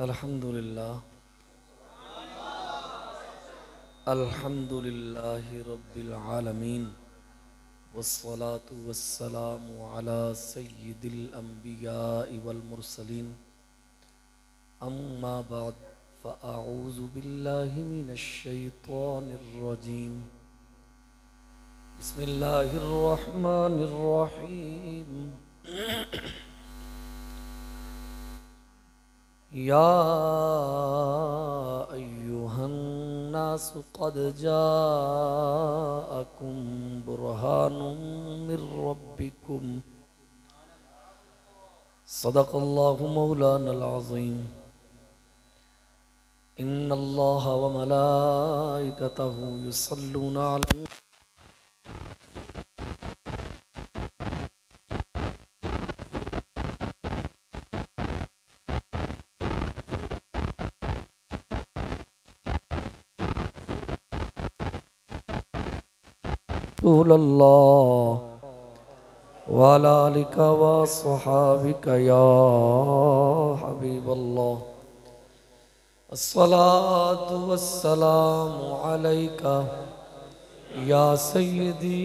अल्हम्दुलिल्लाह अल्हम्दुलिल्लाहि रब्बिल आलमीन वस्सलातु वस्सलामु अला सय्यिदिल अंबियाइ वल मुरसलीन अम्मा बाद फ़अऊज़ु बिल्लाहि मिनश शैतानिर रजीम बिस्मिल्लाहिर रहमानिर रहीम या अय्युहन्नासु क़द जाअकुम बुरहानुम मिर रब्बिकुम सदक़ल्लाहु मौलानल अज़ीम इन्नल्लाहा व मलाइकतहु युसल्लूना अला रसूलल्लाह व अला आलिका व अस्हाबिका या हबीबल्लाह अस्सलातु वस्सलामु अलैका या सय्यदी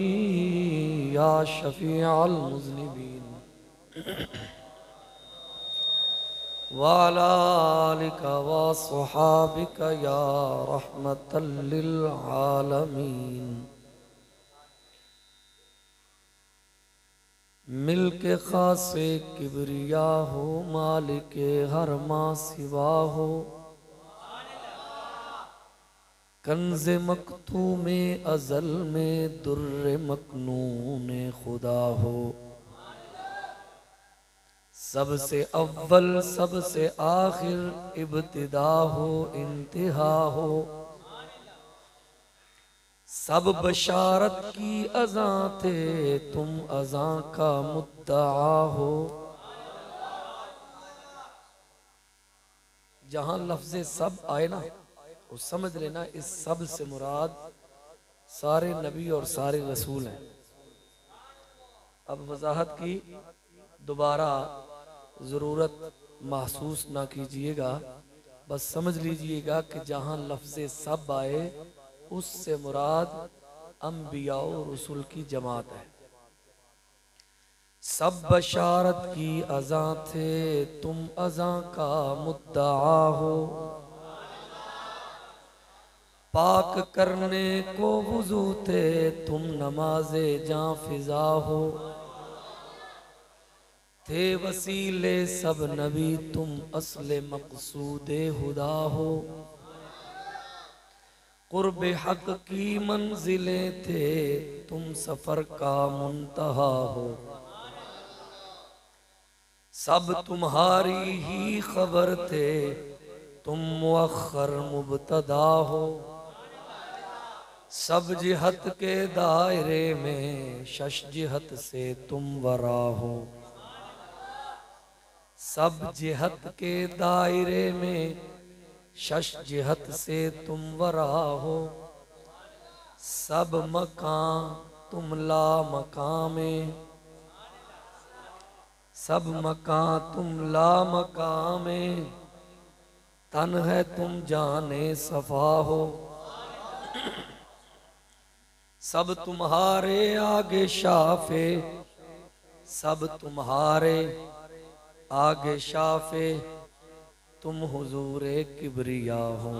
या शफीअल मुज़निबीन व अला आलिका व अस्हाबिका या रहमतल लिल आलमीन। मिल के खासे किबरिया हो मालिक हर माँ सिवा हो कंज़े मकतूम अज़ल में दुर्र मकनून खुदा हो सबसे अव्वल सबसे आखिर इब्तिदा हो इंतहा हो सब बशारत की अज़ा थे तुम अज़ा का मुद्दआ हो। जहां लफ्ज़े सब आए ना वो समझ लेना इस सब से मुराद सारे नबी और सारे रसूल हैं। अब वजाहत की दोबारा ज़रूरत महसूस ना कीजिएगा, बस समझ लीजिएगा कि जहां लफ्ज़े सब आए उससे मुराद अंबिया और रसूल की जमात है। सब बशारत की अज़ा थे तुम अज़ा का मुद्दआ हो पाक करने को वुज़ू थे तुम नमाज़े जां फिजा हो थे वसीले सब नबी तुम असले मक़सूदे हुदा हो क़ुर्ब हक़ की मंजिलें थे तुम सफ़र का मुंतहा हो सब तुम्हारी ही खबर थे तुम मुअख्खर मुब्तदा हो सब जिहत के दायरे में शश जिहत से तुम वरा हो सब जिहत के दायरे में शश जिहत से तुम वरा हो सब मकान तुम ला मकाम में सब मकान तुम ला मकाम में तन है तुम जाने सफा हो सब तुम्हारे आगे शाफे सब तुम्हारे आगे शाफे तुम हुजूरे किबरिया हो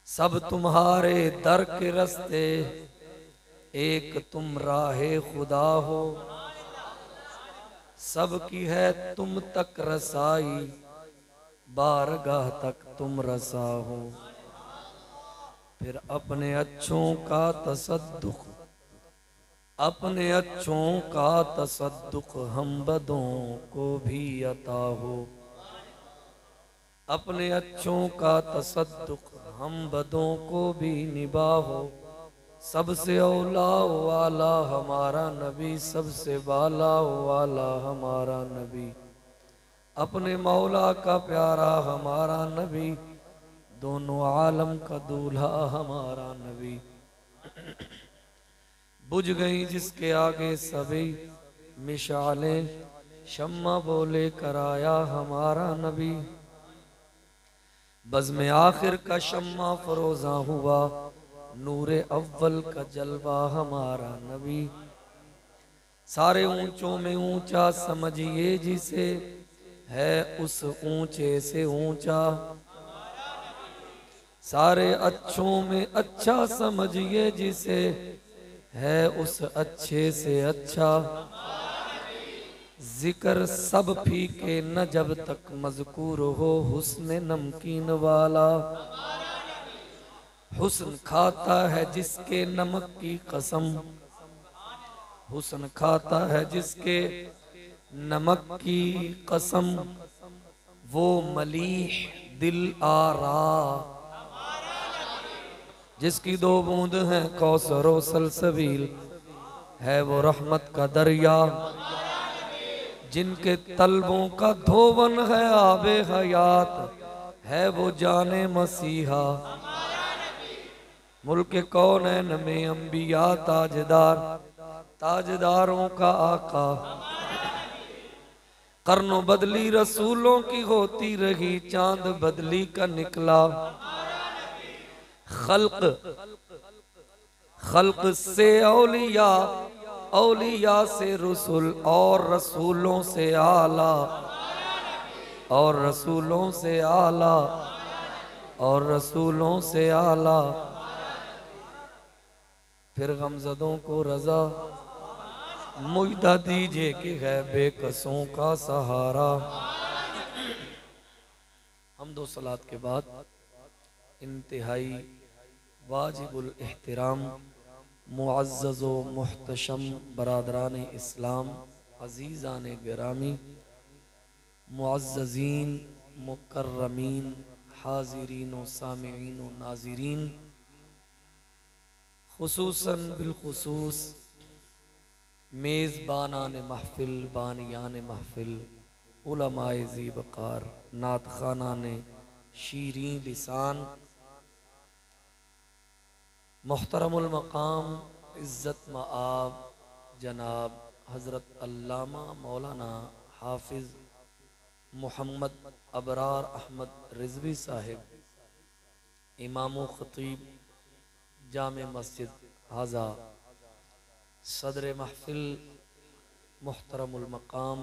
सब तुम्हारे दर के रस्ते एक तुम राहे खुदा हो सब की है तुम तक रसाई बारगाह तक तुम रसा हो फिर अपने अच्छों का तसद्दुक अपने अच्छों का तसद्दुक हम बदों को भी अता हो अपने अच्छों का तसद्दुक हम बदों को भी निभाओ सबसे औला वाला हमारा नबी सबसे बाला वाला हमारा नबी अपने मौला का प्यारा हमारा नबी दोनों आलम का दूल्हा हमारा नबी बुझ गई जिसके आगे सभी मिशालें शम्मा बोले कराया हमारा नबी, बज़्म आखिर का शम्मा फरोजा हुआ, नूरे अव्वल का जलवा हमारा नबी। सारे ऊंचों में ऊंचा समझिए जिसे, है उस ऊंचे से ऊंचा। सारे अच्छों में अच्छा समझिए जिसे, है उस अच्छे से अच्छा। जिक्र सब फीके न जब तक मज़कूर हो हुस्न नमकीन वाला। हुस्न खाता है जिसके नमक की कसम, हुस्न खाता है जिसके नमक की कसम। वो मलीह दिल आरा, जिसकी दो बूंद हैं कौसर व सलसबील, है वो रहमत का दरिया। जिनके तलबों का धोवन है आबे हयात, है वो जाने मसीहा। मुल्क कौनैन में अंबिया ताजदार, ताजदारों का आका। कर्नो बदली रसूलों की होती रही, चांद बदली का निकला। खल्क खल्क से औलिया, औलिया से रसूल, और रसूलों से आला, और रसूलों से आला, और रसूलों से आला। फिर गमज़दों को रजा मुइदा दीजिए कि है बेकसों का सहारा। हम दो सलात के बाद इंतहाई वाजिबुल एहतराम मुअज़्ज़ज़ व मुहतशम बरादरान इस्लाम, अज़ीज़ान गिरामी, मुअज़्ज़ज़ीन मुकर्रमीन, हाज़िरीन व सामिईन व नाज़िरीन, खुसूसन बिलखुसूस मेज़बानान महफ़िल, बानियान महफ़िल, उलमाए ज़ीबकार, नात ख़ानान शीरीं लिसान, मुहतरमुल मकाम इज़्ज़त मआब जनाब हज़रत अल्लामा मौलाना हाफिज़ मोहम्मद अबरार अहमद रिज़वी साहिब, इमाम व ख़तीब जामे मस्जिद हाजा, सदर महफ़िल मुहतरमुल मकाम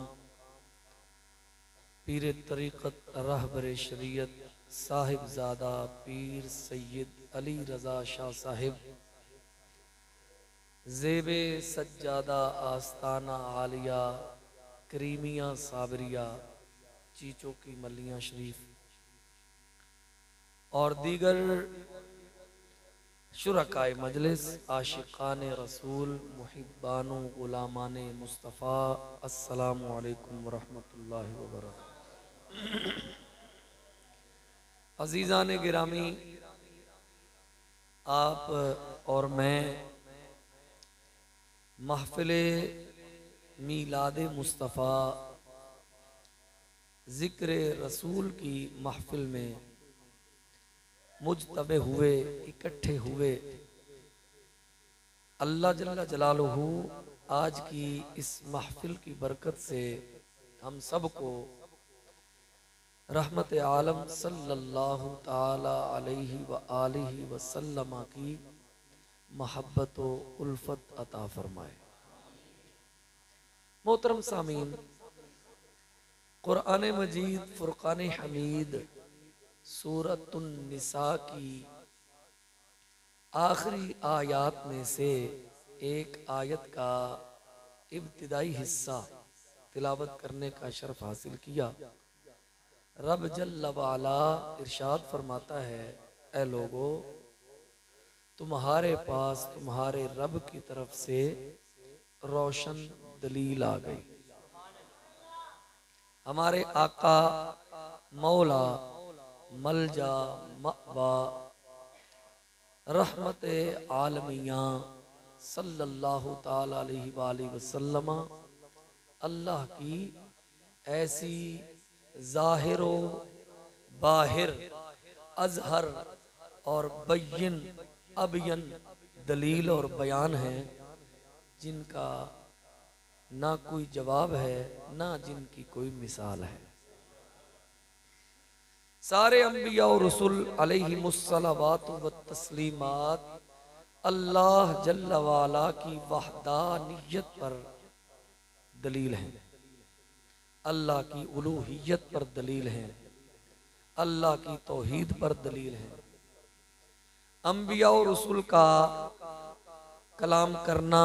पीर तरीक़त रहबर शरीयत साहिबज़ादा पीर सैयद अली रज़ा शाह साहिब, ज़ेबे सज्जादा आस्ताना आलिया करीमिया साबरिया चीचों की मलिया शरीफ, और दीगर शुरकाए मजलिस, आशिकान रसूल, मुहिब्बानो गुलामान मुस्तफ़ा, अस्सलामु अलैकुम व रहमतुल्लाहि व बरकातुहू। अज़ीज़ान गिरामी, आप और मैं महफ़िले मीलाद मुस्तफ़ा ज़िक्र रसूल की महफ़िल में मुजतबे हुए, इकट्ठे हुए। अल्लाह जल्ला जलालुहू आज की इस महफ़िल की बरकत से हम सबको रहमत आलम सल्लल्लाहु ताला अलैहि व आलिहि व सल्लम की महब्बत व उल्फत अता फरमाए। मोहतरम सामीन, कुरान मजीद फुरकान हमीद सूरतुन निसा की आखिरी आयत में से एक आयत का इब्तिदाई हिस्सा तिलावत करने का शर्फ हासिल किया। रब जल्ल वाला इरशाद फरमाता है, ऐ लोगो, तुम्हारे पास तुम्हारे रब की तरफ से रोशन दलील आ गई। हमारे आका मौला मलजा मअवा रहमत आलमिया सल्लल्लाहु ताला अलैहि वसल्लम अल्लाह की ऐसी ज़ाहिरो बाहिर अजहर और बय्यन अबयन दलील और बयान है जिनका ना कोई जवाब है, ना जिनकी कोई मिसाल है। सारे अंबिया और रसूल अलैहिमुस्सलावातु व तस्लीमात अल्लाह जल्ल वाला की वहदानियत पर दलील है, अल्लाह की उलूहियत पर दलील है, अल्लाह की तौहीद पर दलील है। अंबिया और रसूल का कलाम करना,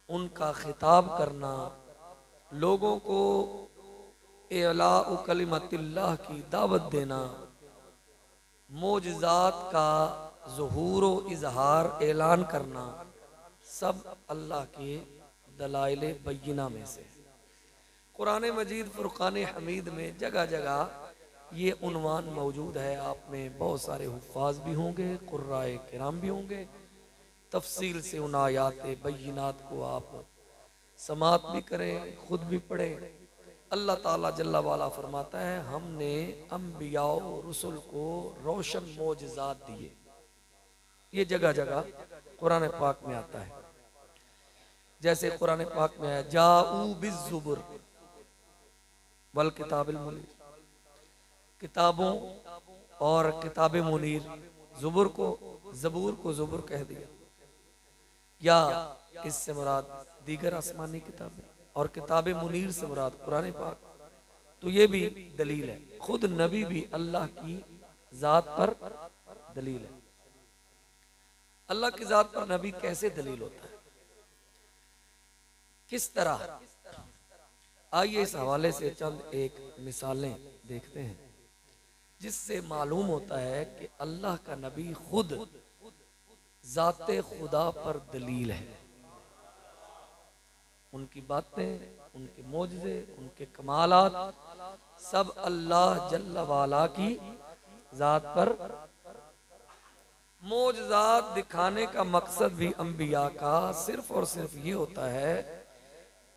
उनका खिताब करना, लोगों को इलाउ कलिमतिल्लाह की दावत देना, मोजज़ात का ज़ुहूर व इजहार ऐलान करना, सब अल्लाह के दलाइल बय्यिना में से। कुरान मजीद फुरकान हमीद में जगह जगह ये उन्वान मौजूद है। आप में बहुत सारे हुफ़ाज़ भी होंगे, कुर्राए किराम भी होंगे। तफसील से उन आयात बय्यिनात को आप समात भी करें, खुद भी पढ़ें। अल्लाह ताला जल्ला वाला फरमाता है, हमने अंबिया और रसूल को रोशन मोजज़ात दिए। ये जगह जगह कुरान पाक में आता है। जैसे कुरान पाक में है, जाऊ बिज़्ज़ुबुर वल किताबिल मुनीर, किताबों और किताब मुनीर, ज़ुबुर को ज़ुबुर कह दिया, या इससे मुराद दीगर आसमानी किताबें, और किताब मुनीर से मुराद कुरान पाक। तो ये भी दलील है। खुद नबी भी अल्लाह की जात पर दलील है। अल्लाह की जात पर नबी कैसे दलील होता है, किस तरह? आइए इस हवाले से चंद एक मिसालें देखते हैं, जिससे मालूम होता है कि अल्लाह का नबी खुद जाते खुदा पर दलील है। उनकी बातें, उनके मोजज़े, उनके कमालात सब अल्लाह जल्ल वाला की जात पर। मोजज़ात दिखाने का मकसद भी अंबिया का सिर्फ और सिर्फ ये होता है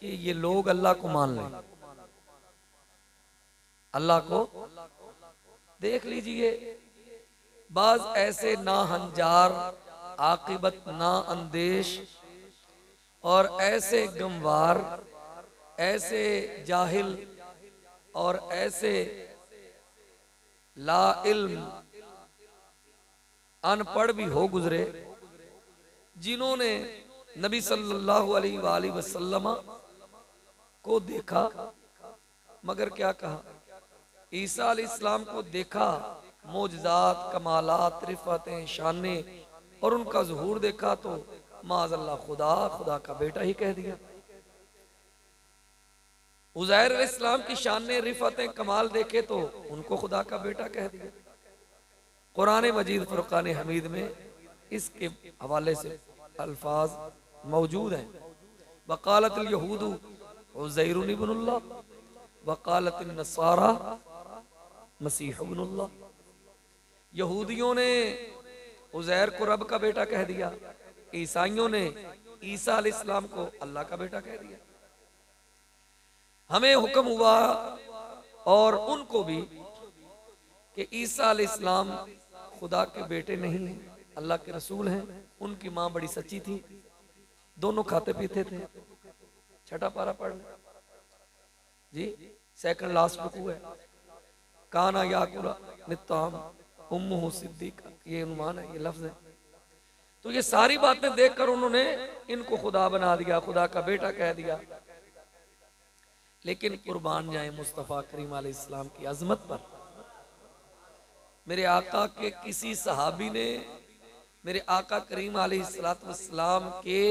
कि ये लोग अल्लाह को मान लें। अल्लाह को देख लीजिए, बाज ऐसे ना हंजार, आकिबत ना अंदेश और ऐसे गमवार, ऐसे जाहिल और ऐसे ला इल्म अनपढ़ भी हो गुजरे, जिन्होंने नबी सल्लल्लाहु अलैहि वसल्लम को देखा, मगर क्या कहा? ईसा अलैहिस्सलाम को देखा, मोजज़ात, कमालात, रिफ़तें, शाने और उनका ज़ुहूर देखा तो माज़अल्लाह खुदा का बेटा ही कह दिया। उज़ैर अलैहिस्सलाम की शाने, रिफ़तें, कमाल देखे तो उनको खुदा का बेटा कह दिया। कुरान मजीद फुरकान हमीद में इसके हवाले से अल्फाज मौजूद हैं। वक़ालतिल यहूदु उज़ैरुन इब्नुल्लाह वक़ालतिन नसारा मसीह इब्नुल्लाह। यहूदियों ने उज़ैर को रब का बेटा कह दिया, ईसाइयों ने ईसा अलैहिस्सलाम को अल्लाह का बेटा कह दिया। हमें हुक्म हुआ और उनको भी कि ईसा अलैहिस्सलाम खुदा के बेटे नहीं हैं, अल्लाह के रसूल हैं। उनकी माँ बड़ी सच्ची थी, दोनों खाते पीते थे। छठा पारा पढ़ जी, सेकंड लास्ट रुकू है। काना याकुला नित्ताम उम्मुहु सिद्दीका, ये उन्वान है, ये लफ्ज है। तो ये सारी बातें देखकर उन्होंने इनको खुदा बना दिया, खुदा का बेटा कह दिया। लेकिन कुर्बान जाए मुस्तफ़ा करीम अलैहिस्सलाम की अजमत पर। मेरे आका के किसी सहाबी ने, मेरे आका करीम अलैहिस्सलाम के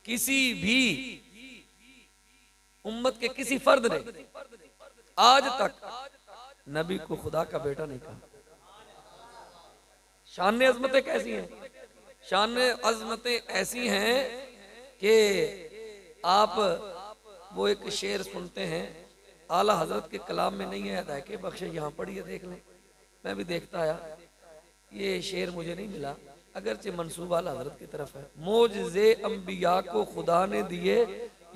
किसी भी उम्मत के किसी फर्द ने आज तक नबी को खुदा का बेटा नहीं कहा। शान अजमतें कैसी हैं? शान अजमतें ऐसी हैं कि आप वो एक शेर सुनते हैं, आला हजरत के कलाम में नहीं है, अदायके बख्शे यहाँ पढ़िए, देख लें। मैं भी देखता आया, ये शेर मुझे नहीं मिला, अगरचे मंसूब आला हजरत की तरफ है। मोजज़े अंबिया को खुदा ने दिए,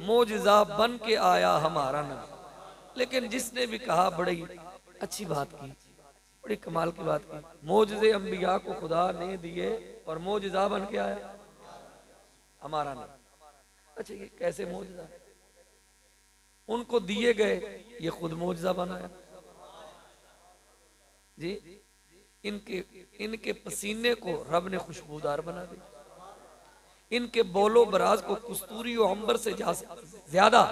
मोजज़ा बन के आया हमारा नबी। लेकिन जिसने भी कहा बड़ी अच्छी बात की, बड़ी कमाल की बात की। मोजज़े अंबिया को खुदा ने दिए और मोजज़ा बन के आया हमारा नबी। अच्छा ये कैसे मौजज़ा? उनको दिए गए, ये खुद मौजज़ा बनाया जी। इनके इनके पसीने को रब ने खुशबूदार बना दिया, इनके बोलो बराज को कस्तूरी और अंबर से ज्यादा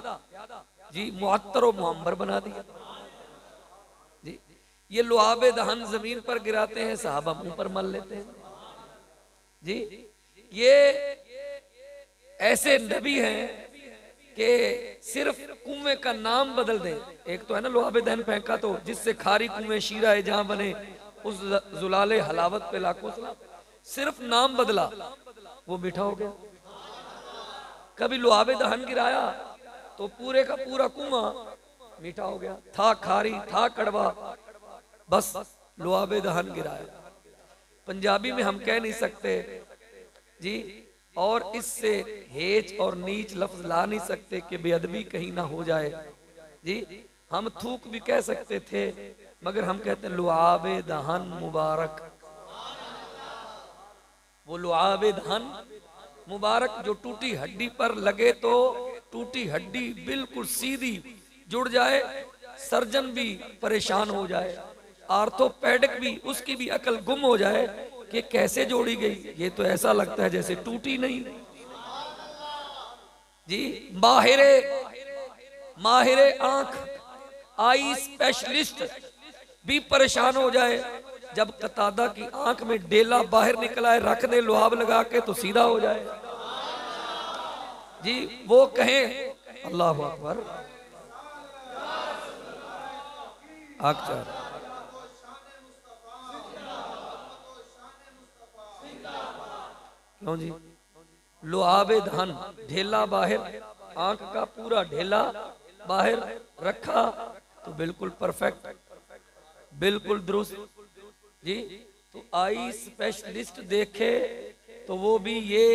जी मुअत्तर और मुअम्बर बना दिया जी। ये लुआबे दहन जमीन पर गिराते हैं, साहबा मुंह पर मल लेते हैं जी। ये ऐसे नबी हैं कि सिर्फ कुएं का नाम बदल दें। एक तो है ना लुआबे दहन फेंका तो जिससे खारी कुएं शीरा है जहां बने उस जुलाले हलावत पे लाखों सलाम, सिर्फ नाम बदला वो मीठा हो गया। कभी लुआबे दहन गिराया तो पूरे का पूरा कुआं मीठा हो गया, था खारी था कड़वा, बस लुआबे दहन गिराया। पंजाबी में हम कह नहीं सकते जी, और इससे हेच और नीच लफ्ज ला नहीं सकते कि बेअदबी कहीं ना हो जाए जी। हम थूक भी कह सकते थे मगर हम कहते हैं लुआबे दहन मुबारक। वो लुआबे दहन मुबारक जो टूटी हड्डी पर लगे तो टूटी हड्डी बिल्कुल सीधी जुड़ जाए, सर्जन भी परेशान हो जाए, आर्थोपेडिक भी उसकी भी अकल गुम हो जाए कि कैसे जोड़ी गई, ये तो ऐसा लगता है जैसे टूटी नहीं जी। माहिरे माहिरे आंख आई स्पेशलिस्ट भी परेशान हो जाए, जब कतादा की आंख में डेला बाहर निकला है रख दे लुआब लगा के तो सीधा हो जाए जी। वो कहें अल्लाह अकबर आग क्यों जी? लुआबे धन ढेला बाहर, आंख का पूरा ढेला बाहर रखा तो बिल्कुल परफेक्ट, बिल्कुल दुरुस्त जी। तो आई स्पेशलिस्ट देखे तो वो भी ये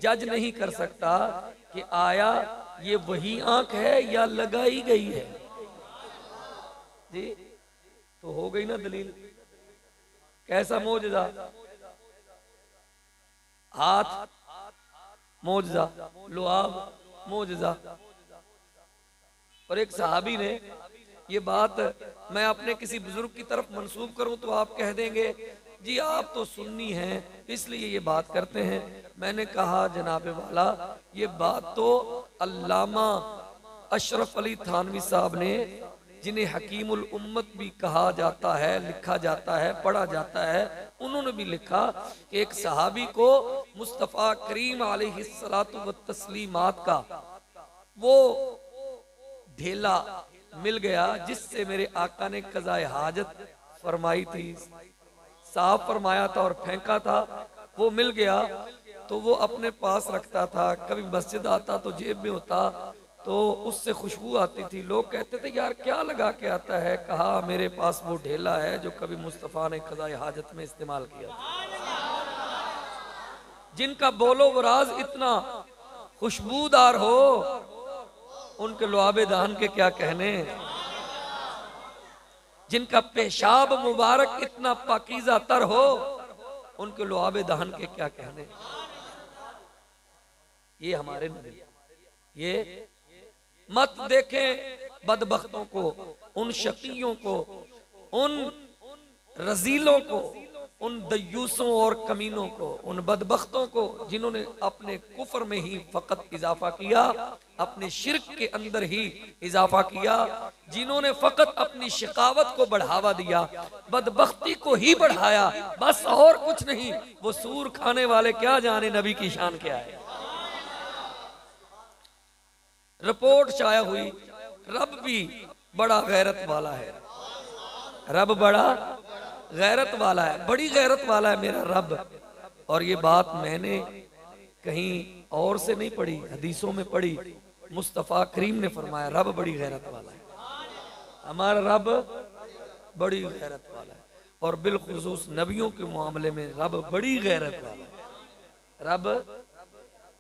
जज नहीं कर सकता कि आया ये वही आंख है या लगाई गई है जी। तो हो गई ना दलील। कैसा मौजज़ा? हाथ मौजज़ा, लुआब मौजज़ा। और एक सहाबी ने ये बात मैं अपने किसी बुजुर्ग की तरफ मंसूब करूं तो आप कह देंगे जी आप तो सुन्नी हैं इसलिए ये बात करते हैं। मैंने कहा जनाबे वाला ये बात तो अल्लामा अशरफ अली थानवी साहब ने, जिन्हें हकीमुल उम्मत भी कहा जाता है, लिखा जाता है, पढ़ा जाता है, उन्होंने भी लिखा कि एक सहाबी को मुस्तफ़ा करीम अलैहिस्सलातु व तस्लीमात का वो ढेला मिल गया जिससे मेरे आका ने कज़ाए हाजत फरमाई थी, साफ फरमाया था और फेंका था। वो मिल गया तो वो अपने पास रखता था, कभी मस्जिद आता तो जेब में होता तो उससे खुशबू आती थी। लोग कहते थे यार क्या लगा के आता है? कहा मेरे पास वो ढेला है जो कभी मुस्तफ़ा ने कज़ाए हाजत में इस्तेमाल किया था। जिनका बोलो वराज इतना खुशबूदार हो उनके लुआबे दहन के क्या कहने, जिनका पेशाब मुबारक इतना पाकीज़ा तर हो उनके लुआबे दहन के क्या कहने। ये हमारे नबी, ये मत देखें बदबख्तों को, उन शकीयों को, उन रजीलों को, उन दयूसों और कमीनों को, उन बदबख्तों को जिन्होंने अपने कुफर में ही फकत इजाफा किया, अपने शिर्क के अंदर ही इजाफा किया, जिन्होंने फकत अपनी शिकावत को बढ़ावा दिया, बदबख्ती को ही बढ़ाया, बस और कुछ नहीं। वो सूर खाने वाले क्या जाने नबी की शान क्या है। रिपोर्ट शाया हुई रब भी बड़ा गैरत वाला है, रब बड़ा गैरत वाला है, बड़ी गैरत वाला है मेरा रब। और ये बात मैंने कहीं और से नहीं पढ़ी, हदीसों में पढ़ी। मुस्तफ़ा करीम ने फरमाया रब बड़ी गैरत वाला है, हमारा रब बड़ी गैरत वाला है। और बिलखुसूस नबियों के मामले में रब बड़ी गैरत वाला है, रब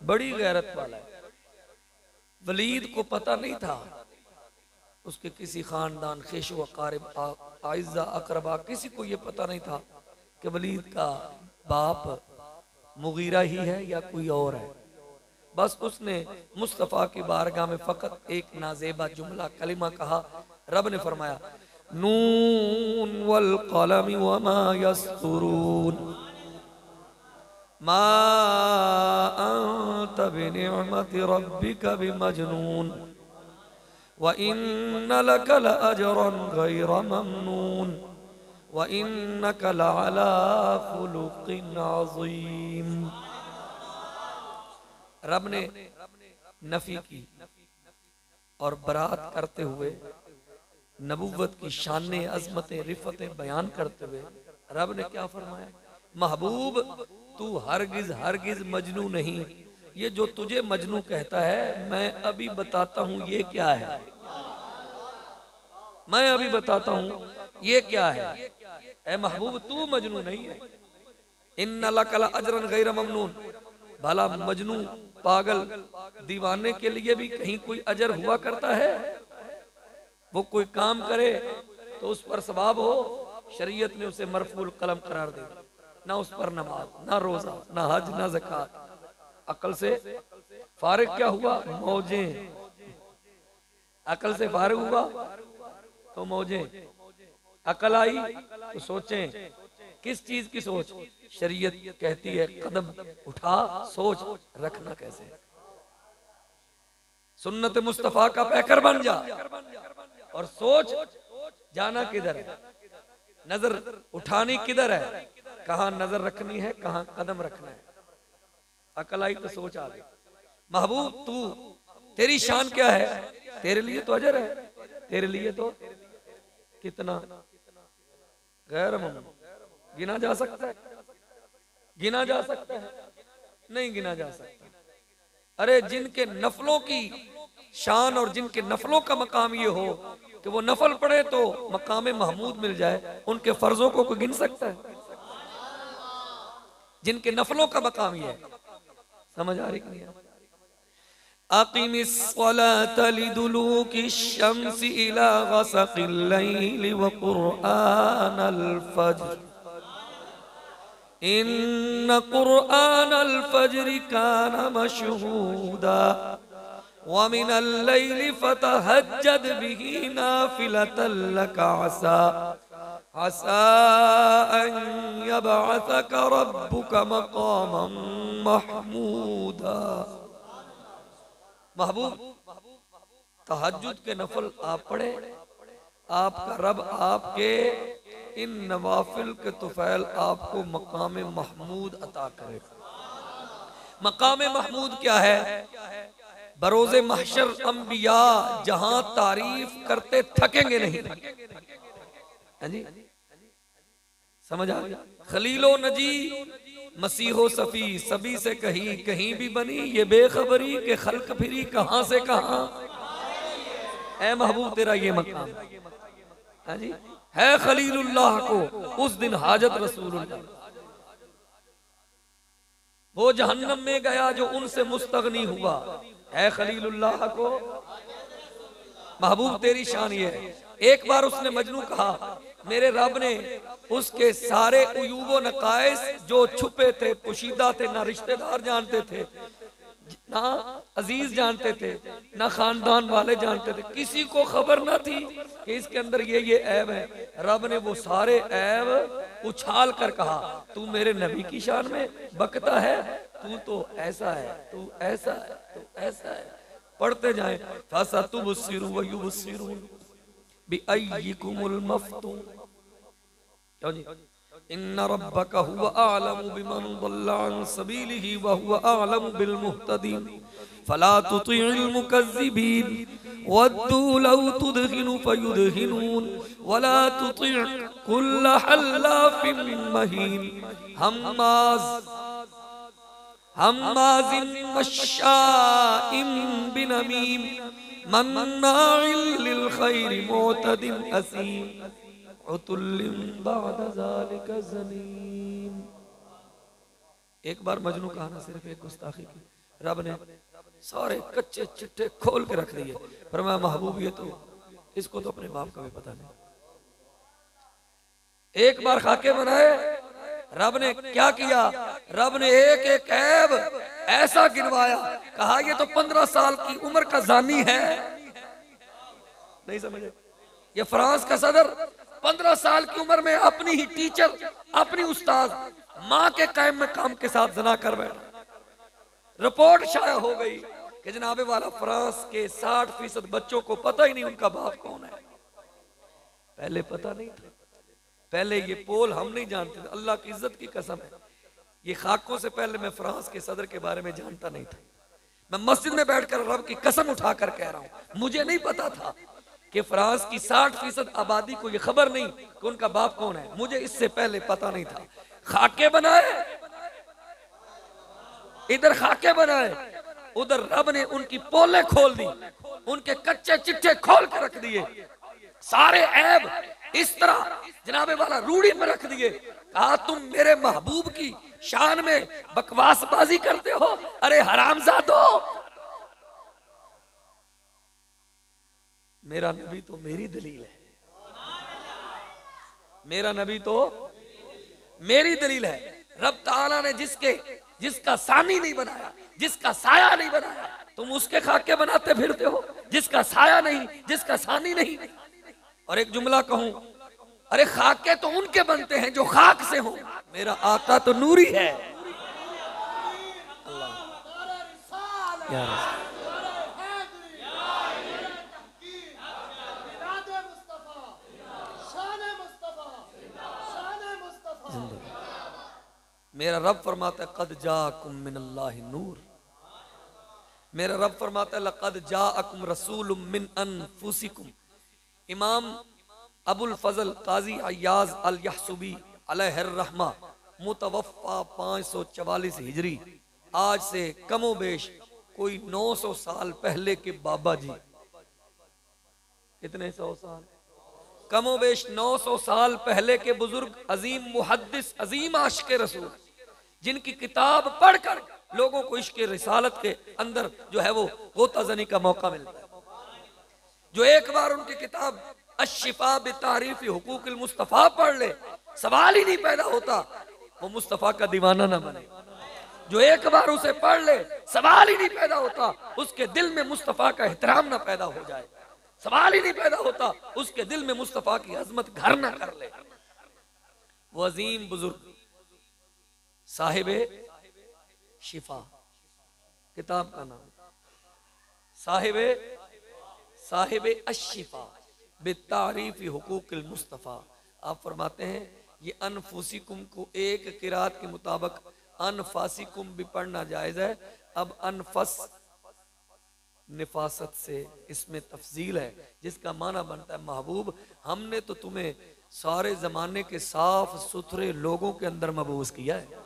बड़ी गैरत वाला है। वलीद को पता नहीं था, उसके किसी खानदान खेश व क़ारिब आइज़ा अकरबा किसी को ये पता नहीं था कि वलीद का बाप मुगीरा ही है या कोई और है। बस उसने मुस्तफ़ा की बारगाह में फ़कत एक नाजेबा जुमला कलिमा कहा। रब ने फरमाया नून वल कलम वमा यस्तुरून मा अंत बिनिअमति रब्बिका बिमजनून व इन्न लक लअजरन गैर ममनून व इन्नका लअला खुलुकिन अज़ीम। रब ने नफी की और बरात करते हुए नबुव्वत की शानें, अजमतें, रिफतें बयान करते हुए रब ने क्या फरमाया, महबूब तू हरगिज हरगिज मजनू नहीं। ये जो तुझे मजनू कहता है मैं अभी बताता हूं ये क्या है, मैं अभी बताता हूं ये क्या है। ए महबूब तू मजनू नहीं है। इन्ना लका लअजरन गैर ममनून, भला मजनू पागल दीवाने के लिए भी कहीं कोई अजर हुआ करता है? वो कोई काम करे तो उस पर सवाब हो, शरीयत ने उसे मरफूल कलम करार दे। ना उस पर नमाज, ना रोजा, ना हज, ना ज़कात। अकल से फारिग क्या हुआ? मौजें। अकल से फारिग हुआ तो मौजें। अकल आई तो सोचें। किस चीज की सोच? शरीयत कहती है कदम उठा, सोच रखना कैसे। सुन्नत मुस्तफा का पैकर बन जा और सोच जाना किधर है, नजर उठानी किधर है, कहां नजर रखनी है, कहां कदम रखना है। अकल आई तो सोच आ गई। महबूब तू, तेरी शान क्या है? तेरे लिए तो अजर है, तेरे लिए तो कितना गैर मुमकिन, गिना जा सकता है? गिना जा सकता है? नहीं गिना जा सकता। अरे जिनके नफलों की शान और जिनके नफलों का मकाम ये हो कि वो नफल पढ़े तो मकाम महमूद मिल जाए, उनके फर्जों को कोई गिन सकता है? जिनके नफलों का मकाम ये है। समझ आ रही कि नहीं? अक़िमिस्सलात लिदुलूकिश्शम्सि इला ग़सक़िल लैलि व क़ुरआनल फ़ज्र इन्न क़ुरआनल फ़ज्रि कान मशहूदा व मिनल लैलि फ़तहज्जद बिही नाफ़िलतन लक असा अन यबअसक रब्बुक मक़ामन महमूदा। महबूब तहज्जुद के नफल आप पढ़े, आपका रब आपके इन नवाफिल के तुफैल आपको मकाम महमूद अता करे। मकाम महमूद क्या है? बरोज़े महशर अंबिया जहां तारीफ करते थकेंगे नहीं। हाँ जी, समझ आ गया? खलीलो नजी मसीहो सफी सभी से कही कहीं भी बनी ये बेखबरी के खल्क फिरी कहां से कहां। ऐ महबूब तेरा ये मकाम है जी, है खलीलुल्लाह को उस दिन हाजत रसूलुल्लाह। वो जहन्नम में गया जो उनसे मुस्तगनी हुआ, है खलीलुल्लाह को। महबूब तेरी शान ये है। एक बार उसने मजनू कहा, मेरे रब ने उसके सारे उयूबो नकाइस जो छुपे थे, पोशीदा थे, ना रिश्तेदार जानते थे, ना अजीज जानते थे, ना खानदान वाले जानते थे, किसी को खबर ना थी कि इसके अंदर ये ऐब है। रब ने वो सारे ऐब उछाल कर कहा, तू मेरे नबी की शान में बकता है, तू तो ऐसा है, तू ऐसा है, तू ऐसा है। पढ़ते जाए फसतुबसिरु व युबसिरून बिअय्यिकुमुल मफ्तून। क्यों जी? इन्ना रब्बका हुवा आलमु बिमन दल्ला अन सबीलिही व हुवा आलमु बिल मुहतदीन फला तुतिइल मुकज़्ज़िबीन वद्दू लौ तुदहिनु फयुदहिनून वला तुतिअ कुल्ल हल्लाफिन महीन हम्माज़िन मश्शाइन बिनमीम मन्नाइल लिल खैरि मुअतदिन असीम उतुल्लिम बअद ज़ालिका ज़नीम। एक बार मजनू कहा ना, सिर्फ एक गुस्ताखी की, रब ने सारे कच्चे चिट्ठे खोल के रख दिए। फरमाया महबूब ये तो इसको तो अपने बाप का भी पता नहीं। एक बार खाके बनाए, रब ने क्या किया? रब ने एक एक ऐब ऐसा गिनवाया, कहा ये तो 15 साल की उम्र का जानी है। नहीं समझे? ये फ्रांस का सदर 15 साल की उम्र में अपनी ही टीचर, अपनी उस्ताद माँ के कायम में काम के साथ जना कर बैठा। रिपोर्ट शाया हो गई कि जनाबे वाला फ्रांस के 60% बच्चों को पता ही नहीं उनका बाप कौन है। पहले पता नहीं था, पहले ये पोल हम नहीं जानते थे। अल्लाह की इज्जत की कसम है, ये खाकों से पहले मैं फ्रांस के सदर के बारे में जानता नहीं था। मैं मस्जिद में बैठकर रब की कसम उठाकर कह रहा हूं, मुझे नहीं पता था कि फ्रांस की 60% आबादी को ये खबर नहीं कि उनका बाप कौन है। मुझे इससे पहले पता नहीं था। खाके बनाए, इधर खाके बनाए, उधर रब ने उनकी पोले खोल दी, उनके कच्चे चिट्ठे खोल कर रख दिए, सारे ऐब इस तरह जनाबे वाला रूढ़ी में रख दिए। कहा तुम मेरे महबूब की शान में बकवासबाजी करते हो, अरे हरामजादो, मेरा नबी तो मेरी दलील है, मेरा नबी तो मेरी दलील है। रब ताला ने जिसका सानी नहीं बनाया, जिसका साया नहीं बनाया, तुम उसके खाके बनाते फिरते हो, जिसका साया नहीं, जिसका सानी नहीं। और एक जुमला कहूं, अरे खाके तो उनके बनते हैं जो खाक से हो, मेरा आका तो नूरी है। अल्लाह मेरा रब फरमाता है कद जाकुम मिनल्लाहि नूर। मेरा रब फरमाता है लक़द जाअकुम रसूलुम मिन अनफुसिकुम। इमाम अबुल फजल काजी अय्याज अल यहसुबी अलैहिर रहमा मुतवफ़ा 544 हिजरी, आज से कमो बेश कोई 900 साल पहले के बाबा जी, कितने 100 साल, कमोबेश 900 साल पहले के बुजुर्ग, अजीम मुहद्दिस, अजीम आशिक रसूल, जिनकी किताब पढ़कर लोगों को इश्क रिसालत के अंदर जो है वो गोताजनी का मौका मिलता है। जो एक बार उनकी किताब अश्शिफा बितारीफ हुकूकिल मुस्तफ़ा पढ़ ले, सवाल ही नहीं पैदा होता वो मुस्तफ़ा का दीवाना ना बने। जो एक बार उसे पढ़ ले, सवाल ही नहीं पैदा होता उसके दिल में मुस्तफ़ा का एहतराम ना पैदा हो जाए, सवाल ही नहीं पैदा होता उसके दिल में मुस्तफ़ा की अजमत घर ना कर ले। वो अजीम बुजुर्ग साहिबे शिफा, किताब का नाम साहिबे अश्शिफा बितारीफ हुकूकिल मुस्तफ़ा। आप फरमाते हैं ये अनफुसिकुम को एक किरात के मुताबिक अनफासिकुम भी पढ़ना जायज है। अब अनफस निफासत से इसमें तफजील है, जिसका माना बनता है महबूब, हमने तो तुम्हें सारे जमाने के साफ सुथरे लोगों के अंदर मबूस किया है।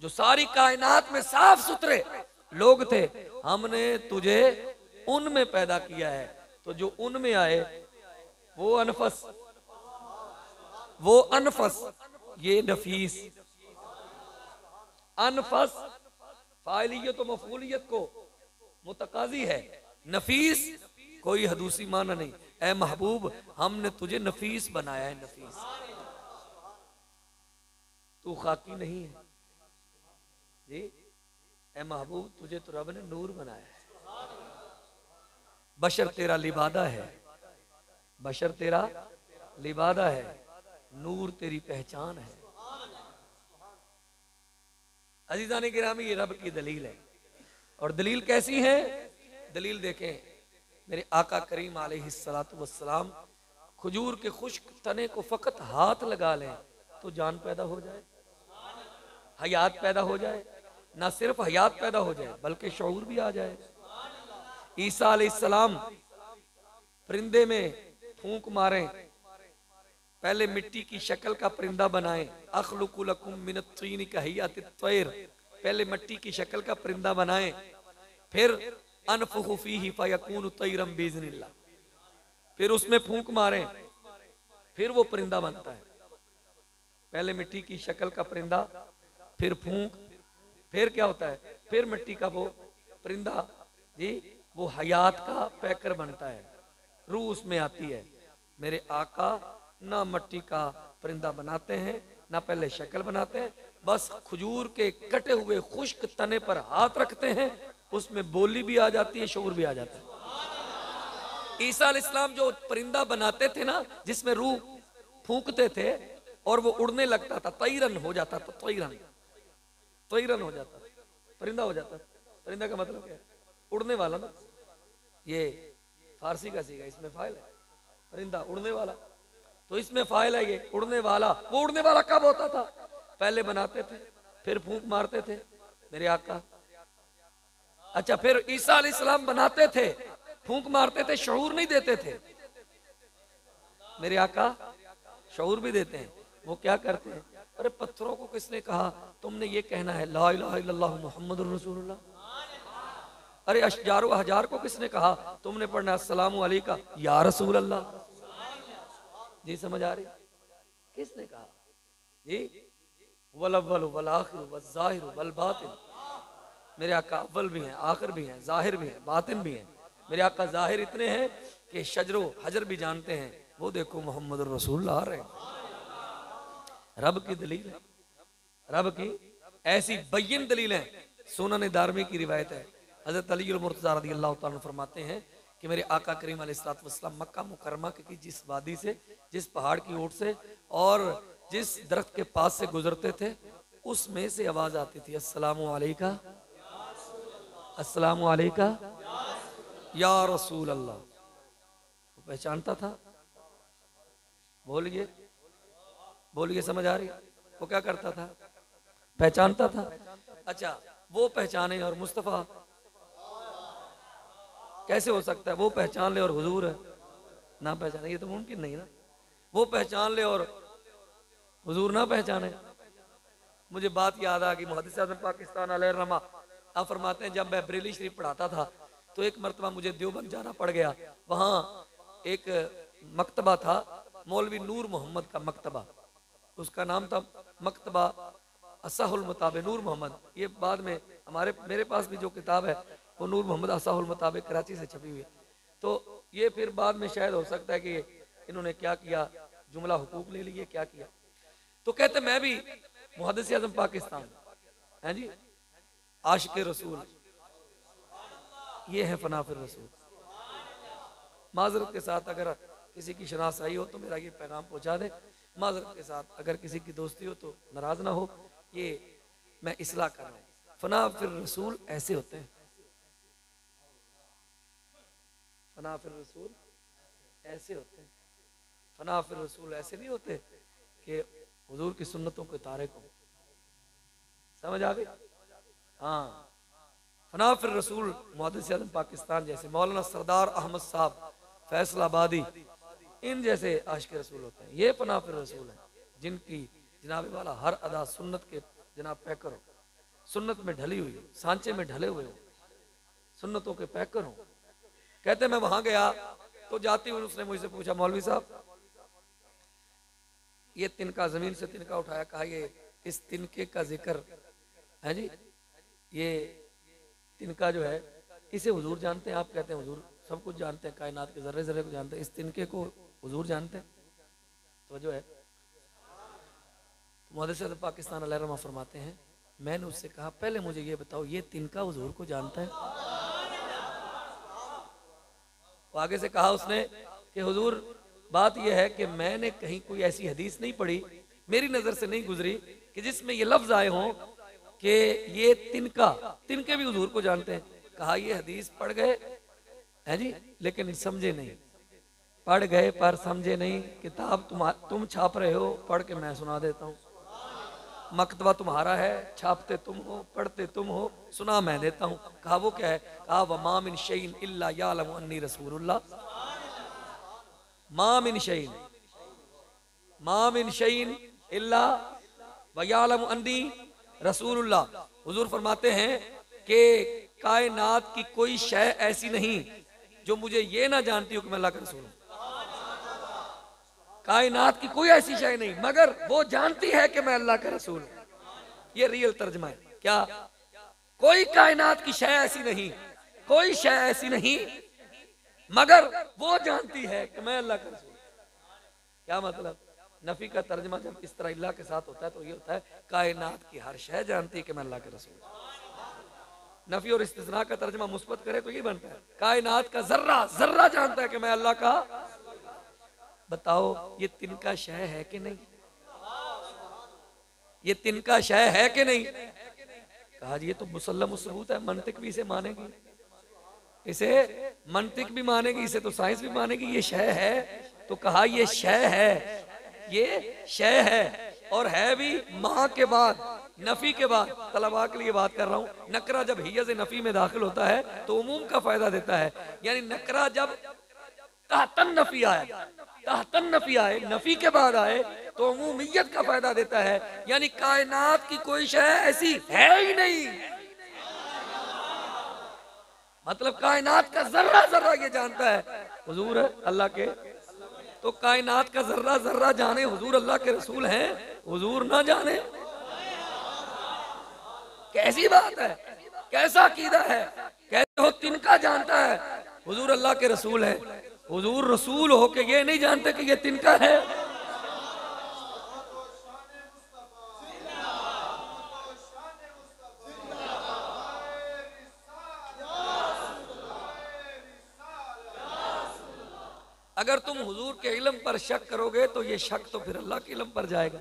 जो सारी कायनात में साफ सुथरे लोग थे, हमने तुझे उनमें पैदा किया है। तो जो उनमें आए वो अनफस, ये नफीस, अनफस फाइलियत तो मफूलियत को मुतकाजी है, नफीस कोई हदूसी माना नहीं। ए महबूब हमने तुझे नफीस बनाया है, नफीस, तू खाकी नहीं है जी। ए महबूब तुझे तो रब ने नूर बनाया है। बशर तेरा लिबादा है, बशर तेरा लिबादा है, नूर तेरी पहचान है। अजीजान गिरामी, ये रब की दलील है। और दलील कैसी है? दलील देखें, मेरे आका करीम अलैहिस्सलातु वस्सलाम खजूर के खुश्क तने को फकत हाथ लगा लें तो जान पैदा हो जाए, हयात पैदा हो जाए। ना सिर्फ हयात पैदा हो जाए बल्कि शऊर भी आ जाए। ईसा अलैहिस्सलाम परिंदे में फूंक मारें, पहले मिट्टी की शक्ल का परिंदा बनाएं, अखलुकु लकुम मिनत तीन का हिय्यतित तैर, पहले मिट्टी की शक्ल का परिंदा बनाएं, फिर अनफुखु फीही फयकूनु तैरम बिइज़्निल्लाह, फिर उसमें फूंक मारें, फिर वो परिंदा बनता है। पहले मिट्टी की शक्ल का परिंदा, फिर फूंक, फिर क्या होता है, फिर मिट्टी का वो परिंदा जी, वो हयात का पैकर बनता है, रूह उसमें आती है। मेरे आका ना मिट्टी का परिंदा बनाते हैं ना पहले शक्ल बनाते हैं, बस खजूर के कटे हुए खुश्क तने पर हाथ रखते हैं, उसमें बोली भी आ जाती है, शऊर भी आ जाता है। ईसा अलैहिस्सलाम जो परिंदा बनाते थे ना, जिसमें रूह फूंकते थे और वो उड़ने लगता था, तैरन हो जाता था, तैरन हो जाता, परिंदा हो जाता। परिंदा का मतलब क्या है? उड़ने वाला ना, ये फारसी का सीगा, इसमें फाइल है परिंदा उड़ने वाला, तो इसमें फाइल है ये उड़ने वाला। वो उड़ने वाला कब होता था? पहले बनाते थे, फिर फूंक मारते थे मेरे आका। अच्छा, फिर ईसा अलैहिस्सलाम बनाते थे, फूंक मारते थे, शऊर नहीं देते थे। मेरे आका शऊर भी देते हैं। वो क्या करते हैं? अरे पत्थरों को किसने कहा तुमने ये कहना है ला इलाहा इल्लल्लाह मुहम्मदुर रसूलुल्लाह? अरे अशजारो हजार को किसने कहा तुमने पढ़ना अस्सलामु अलैका या रसूल अल्लाह? जी समझ आ रही? किसने कहा जी? वल अव्वल वल आखिर वल ज़ाहिर वल बातिन। मेरे आका अव्वल भी हैं, आखिर भी हैं, जाहिर भी हैं, बातिन भी हैं। मेरे आका जाहिर इतने हैं कि शजरो हजर भी जानते हैं। वो देखो मोहम्मद रसूल आ रहे हैं। रब की दलील है, रब की ऐसी बय्यन दलील है। सुनन दारमी की रिवायत है, हजरत अली मुर्तज़ा रज़ियल्लाहु ताला फरमाते हैं कि मेरे आका करीम अलैहिस्सलातु वस्सलाम मक्का मुकर्रमा की जिस वादी से, जिस पहाड़ की ओट से और जिस दरख्त के पास से गुजरते थे, उसमें से आवाज आती थी अस्सलामु अलैका, अस्सलामु अलैका या रसूल अल्लाह। वो पहचानता था। बोलिए बोलिए, समझ आ रही? वो क्या करता था? पहचानता था। अच्छा, वो पहचाने और मुस्तफा कैसे हो सकता है? वो पहचान ले और हुजूर है ना पहचाने, ये तो मुमकिन नहीं ना। वो पहचान ले और हुजूर ना पहचाने। मुझे बात याद आ गई, मुहद्दिस आज़म पाकिस्तान अलैहिर्रमा आप फरमाते हैं जब मैं बरेली शरीफ पढ़ाता था तो एक मरतबा मुझे देवबंद जाना पड़ गया। वहाँ एक मकतबा था, मौलवी नूर मोहम्मद का मकतबा, उसका नाम था मकतबा असाहुल मुताबे नूर मोहम्मद। ये बाद में मेरे पास भी जो किताब है वो नूर मोहम्मद असाहुल मुताबे कराची से छपी हुई है। तो ये फिर बाद में शायद हो सकता है कि इन्होंने क्या किया, जुमला हुकूक ले लिए, क्या किया। तो कहते मैं भी मुहद्दिस आज़म पाकिस्तान है जी, आशिक रसूल, ये है फना फिर रसूल। माजरत के साथ अगर किसी की शनासाई हो तो मेरा ये पैगाम पहुंचा दे। माजरत के साथ अगर किसी की दोस्ती हो तो नाराज ना हो, ये मैं इसलाह कर रहा हूँ। फना फिर रसूल ऐसे होते हैं, फना फिर रसूल ऐसे होते हैं। फना फिर रसूल ऐसे नहीं होते कि हुजूर की सुन्नतों के तारे को, समझ आ गई? हाँ, फना फिर रसूल मुहद्दिस आज़म पाकिस्तान जैसे, मौलाना सरदार अहमद साहब फैसलाबादी, इन जैसे आशिक रसूल होते हैं। ये फना फिर रसूल हैं जिनकी जनाब वाला हर अदा सुन्नत के जनाब पैकर हो, सुन्नत में ढली हुई हो, सांचे में ढले हुए हो, सुन्नतों के पैकर हो। कहते मैं वहां गया तो जाती हुई उसने मुझसे पूछा मौलवी साहब ये तिनका, जमीन से तिनका उठाया, कहा ये इस तिनके का जिक्र है जी, ये तिनका जो है इसे हुजूर जानते हैं? आप कहते हैं हुजूर सब कुछ जानते हैं, कायनात के जर्रे जर्रे को जानते हैं, इस तिनके को हुजूर जानते हैं? तो जो है मुहद्दिस आज़म पाकिस्तान अलैहिर्रहमा फरमाते हैं मैंने उससे कहा पहले मुझे ये बताओ ये तिनका हुजूर को जानता है? तो आगे से कहा उसने कि हुजूर बात यह है कि मैंने कहीं कोई ऐसी हदीस नहीं पढ़ी, मेरी नजर से नहीं गुजरी कि जिसमें ये लफ्ज आए हों कि ये तिनका, तिनके भी हुजूर को जानते हैं। कहा ये हदीस पढ़ गए है जी, लेकिन समझे नहीं। पढ़ गए पर समझे नहीं। किताब तुम छाप रहे हो, पढ़ के मैं सुना देता हूँ। मकतबा तुम्हारा है, छापते तुम हो, पढ़ते तुम हो, सुना मैं देता हूँ। कहा वो क्या है? कहा वमा मिन शैइन इल्ला यालमु अन्नी रसूलुल्लाह, मा मिन शैइन, मा मिन शैइन इल्ला वयालमु अन्नी रसूलुल्लाह। हुजूर फरमाते हैं कि कायनात की कोई शय ऐसी नहीं जो मुझे ये ना जानती हो कि मैं अल्लाह का रसूल हूं। कायनात की कोई ऐसी शय नहीं मगर वो जानती है कि मैं अल्लाह का रसूल हूं। ये रियल तर्जमा है। क्या? कोई कायनात की शय ऐसी नहीं, कोई शय ऐसी नहीं मगर वो जानती है कि मैं अल्लाह का रसूल। क्या मतलब? नफी का तर्जमा जब इस तरह अल्लाह के साथ होता है तो ये होता है कायनात की हर शय जानती है कि मैं अल्लाह के रसूल हूं। नफी और इस्तिस्ना का तर्जमा मुस्बत करे तो ये बनता है कायनात का जर्रा जर्रा जानता है कि मैं अल्लाह का। बताओ ये तिनका शय है कि नहीं? ये तिनका शय है कि नहीं? कहा जी ये तो मुसल्लम सबूत है, मंतिक भी इसे मानेगी, इसे मंतिक भी मानेगी, इसे तो साइंस भी मानेगी, ये शय है। तो कहा ये शय है, ये शय है और है भी मां के बाद, नफी के बाद। तलबा के लिए बात कर रहा हूं, नकरा जब हिय्यज़ नफी में दाखिल होता है तो उमूम का फायदा देता है। यानी नकरा जब तहतन नफी आए, तहतन नफी आए, नफी के बाद आए तो उमूमियत का फायदा देता है। यानी कायनात की कोई शय ऐसी है ही नहीं, मतलब कायनात का जर्रा जर्रा ये जानता है हुजूर अल्लाह के। तो कायनात का जर्रा जर्रा जाने हुजूर अल्लाह के रसूल हैं, हुजूर ना जाने? कैसी बात है, कैसा अकीदा है? कहते हो तिनका जानता है, हुजूर अल्लाह के रसूल है। हुजूर रसूल हो के ये नहीं जानते कि ये तिनका है? अगर तुम हुजूर के इल्म पर शक करोगे तो ये शक तो फिर अल्लाह के इल्म पर जाएगा,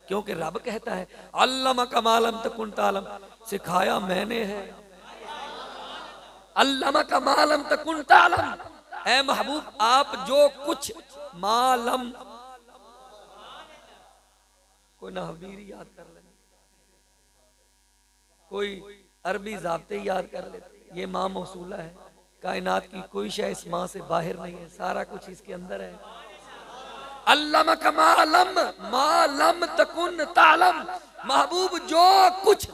क्योंकि रब कहता है अल्लमा कमालम तकुन तालम, सिखाया मैंने है। अल्लमा कमालम तकुन तालम, ऐ महबूब आप जो कुछ मालम, कोई नहवीरी याद कर लेना, कोई अरबी ज़ाब्ते याद कर लेते, ये मां मौसूला है। कायनात की कोई शय इस मां से बाहर नहीं है, सारा कुछ इसके अंदर है। अल्लमा कमालम मालम तकुन तालम, महबूब जो कुछ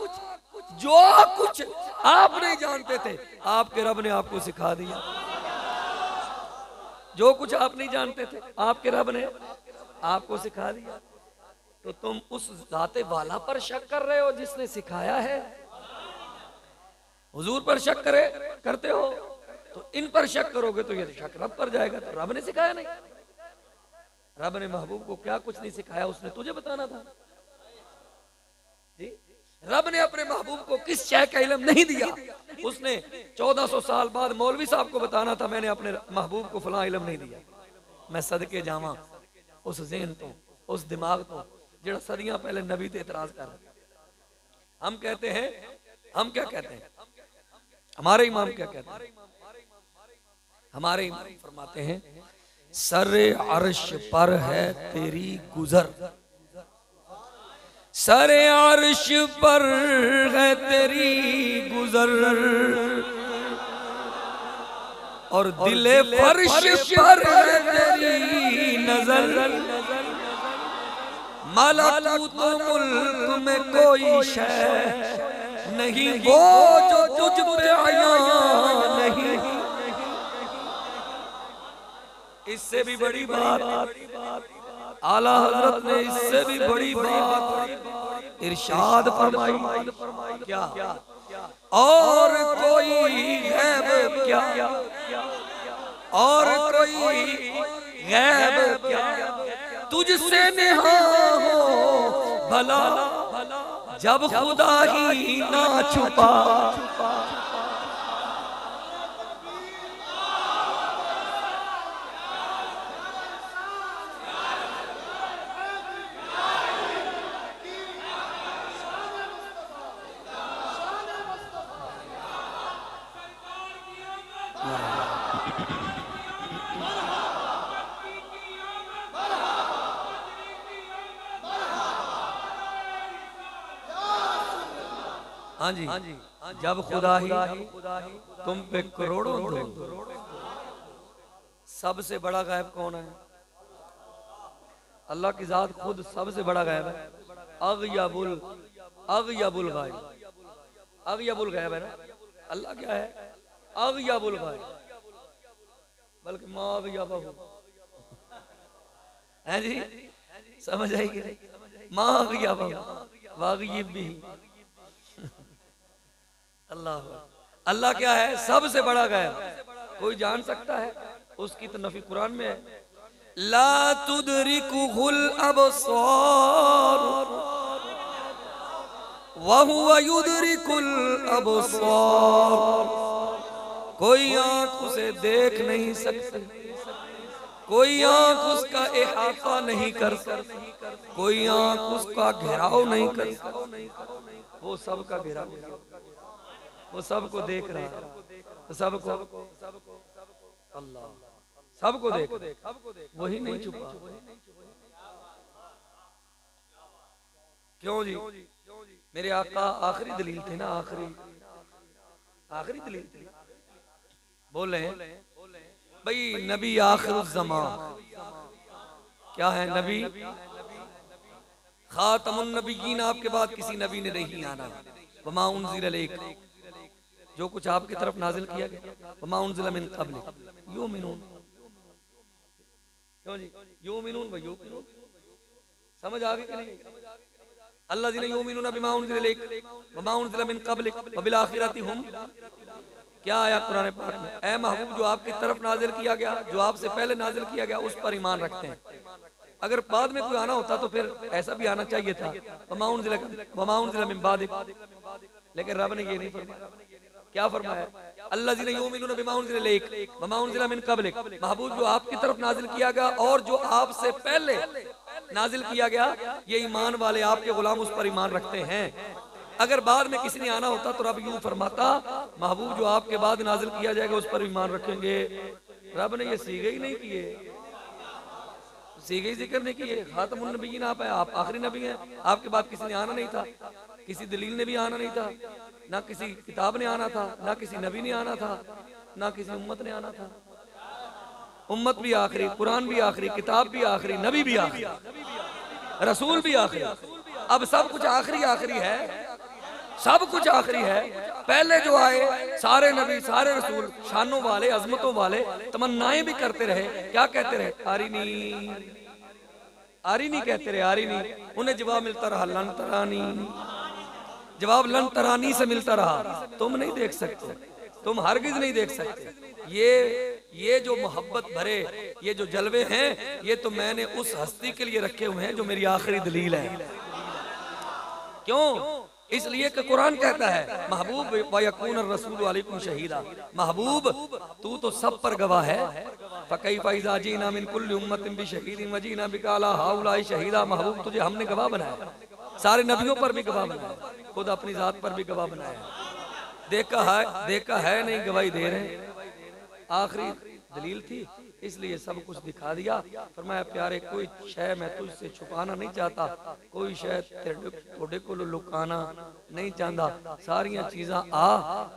आप नहीं जानते थे आपके रब ने आपको सिखा दिया। जो कुछ आप नहीं जानते थे आपके रब ने आपको सिखा दिया। तो तुम उस जाते वाला पर शक कर रहे हो जिसने सिखाया है, हुजूर पर शक करते हो। तो इन पर शक करोगे तो ये शक रब पर जाएगा। तो रब ने सिखाया नहीं, रब ने महबूब को क्या कुछ नहीं सिखाया, उसने तुझे बताना था जी। रब ने अपने महबूब को किस शय का इल्म नहीं दिया, उसने 1400 साल बाद मौलवी साहब को बताना था मैंने अपने महबूब को फलां इल्म नहीं दिया। मैं सदके जावा उस ज़हन तो, उस दिमाग तो जो सदियां पहले नबी ते इतराज कर रहे। हम कहते हैं, हम क्या कहते हैं, हमारे इमाम क्या कहते हैं? हमारे इमाम फरमाते हैं सरे अर्श पर है तेरी गुजर, सरे अर्श पर है तेरी गुजर, और दिले फर्श पर है तेरी नजर, मलकूत मुल्क में कोई शय नहीं वो जो तुझ पे आया नहीं। इससे भी बड़ी बात आला हजरत ने, इससे भी बड़ी बात इरशाद फरमाई, क्या और कोई गैब क्या, और कोई गैब क्या, तुझसे नेहा हो भला जब खुदा ही ना छुपा। हाँ जी, जब खुदा ही तुम पे करोड़ों दो। सबसे बड़ा गायब कौन है? अल्लाह की जात खुद सबसे बड़ा गायब है। अगयबुल गायब, अगयबुल गायब है ना। अल्लाह क्या है? अगयबुल गायब, बल्कि मागयबहु है जी, समझ आएगी? मागयबहु वागयब भी। अल्लाह क्या है? सबसे बड़ा गायब। कोई जान सकता है? उसकी तो नफी कुरान में है, ला तुदरिकुहुल अबसार व हुवा युदरिकुल अबसार। कोई आंख उसे देख नहीं सकती, कोई आंख उसका इहाता नहीं कर सकती, कोई आंख उसका घेराव नहीं कर सकती। वो सबका घेराव, वो सबको देख रहा है, सबको अल्लाह सबको देख, वही नहीं छुपा। क्यों जी? मेरे आका आखिरी दलील थे ना, आखिरी दलील थी। बोले भाई नबी आखिर ज़मान क्या है? नबी खातमुन नबीयीन, आपके बाद किसी नबी ने नहीं आना। वमा उनज़िल इलैक, जो कुछ आपकी तरफ नाजिल किया गया। वमा उनज़िल मिन क़ब्लिक युमिनून, क्यों जी? युमिनून व युमिनून, समझ आ गई कि नहीं? अल्लज़ीना युमिनूना बिमा उनज़िल इलैक वमा उनज़िल मिन क़ब्लिक व बिल आखिरति हुम। क्या आया कुरान पाक में? ऐ महबूब, जो आपकी तरफ नाजिल किया गया, जो आपसे पहले नाजिल किया गया, उस पर ईमान रखते हैं। अगर बाद में कोई आना होता तो फिर ऐसा भी आना चाहिए था, वमा उनज़िल मिन बादिक, लेकिन रब ने ये नहीं फरमाया। क्या फरमाया? अल्लज़ीना युमिनूना बिमा उनज़िल इलैक वमा उनज़िल मिन क़ब्लिक। महबूब, जो आपकी तरफ नाजिल किया गया और जो आपसे पहले नाजिल किया गया, ये ईमान वाले आपके गुलाम उस पर ईमान रखते हैं। अगर बाद में किसी ने आना होता तो रब यूं फरमाता, महबूब जो आपके बाद नाजिल किया जाएगा उस पर ईमान रखेंगे। रब ने ये सीगे ही नहीं किए, सीगे ही जिक्र नहीं किए। खातमुन नबीयीन आप है, आप आखिरी नबी हैं, आपके बाद किसी ने आना नहीं था, किसी दलील ने भी आना नहीं था, ना किसी किताब ने आना था, ना किसी नबी ने आना था, ना किसी उम्मत ने आना था। उम्मत भी आखिरी, कुरान भी आखिरी, किताब भी आखिरी, नबी भी आखिरी, रसूल भी आखिरी। अब सब कुछ आखिरी आखिरी है, सब कुछ आखिरी है। पहले जो आए सारे नबी, सारे रसूल शानों वाले, अजमतों वाले, तमन्नाएं भी करते रहे। क्या कहते रहे? आरिनी आरिनी कहते रहे, आरिनी। उन्हें जवाब मिलता रहा लन तरानी, जवाब लन तरानी से मिलता रहा, तुम नहीं देख सकते, तुम हरगिज नहीं देख सकते। ये जो मोहब्बत भरे ये जो जलवे हैं, ये तो मैंने उस हस्ती के लिए रखे हुए हैं जो मेरी आखिरी दलील है। क्यों? इसलिए कि कुरान कहता है महबूब व यकून रसूल अलैकुम शहीदा, महबूब तू तो सब पर गवाह है। फकैफ़ इज़ा जीना मिन कुल्ली उम्मतिन बिशहीदिन व जीना बिका अला हाउलाई शहीदा। महबूब तुझे हमने गवाह बनाया, सारे नबियों पर भी गवाह बनाया, खुद अपनी जात पर भी गवाह बनाया। देखा है नहीं गवाही दे रहे। आखिरी दलील थी, इसलिए सब कुछ दिखा दिया। फरमाया प्यारे कोई शय मैं तुझसे छुपाना नहीं चाहता, कोई शय तेरे को लुकाना नहीं चाहता। सारिया चीज़ां आ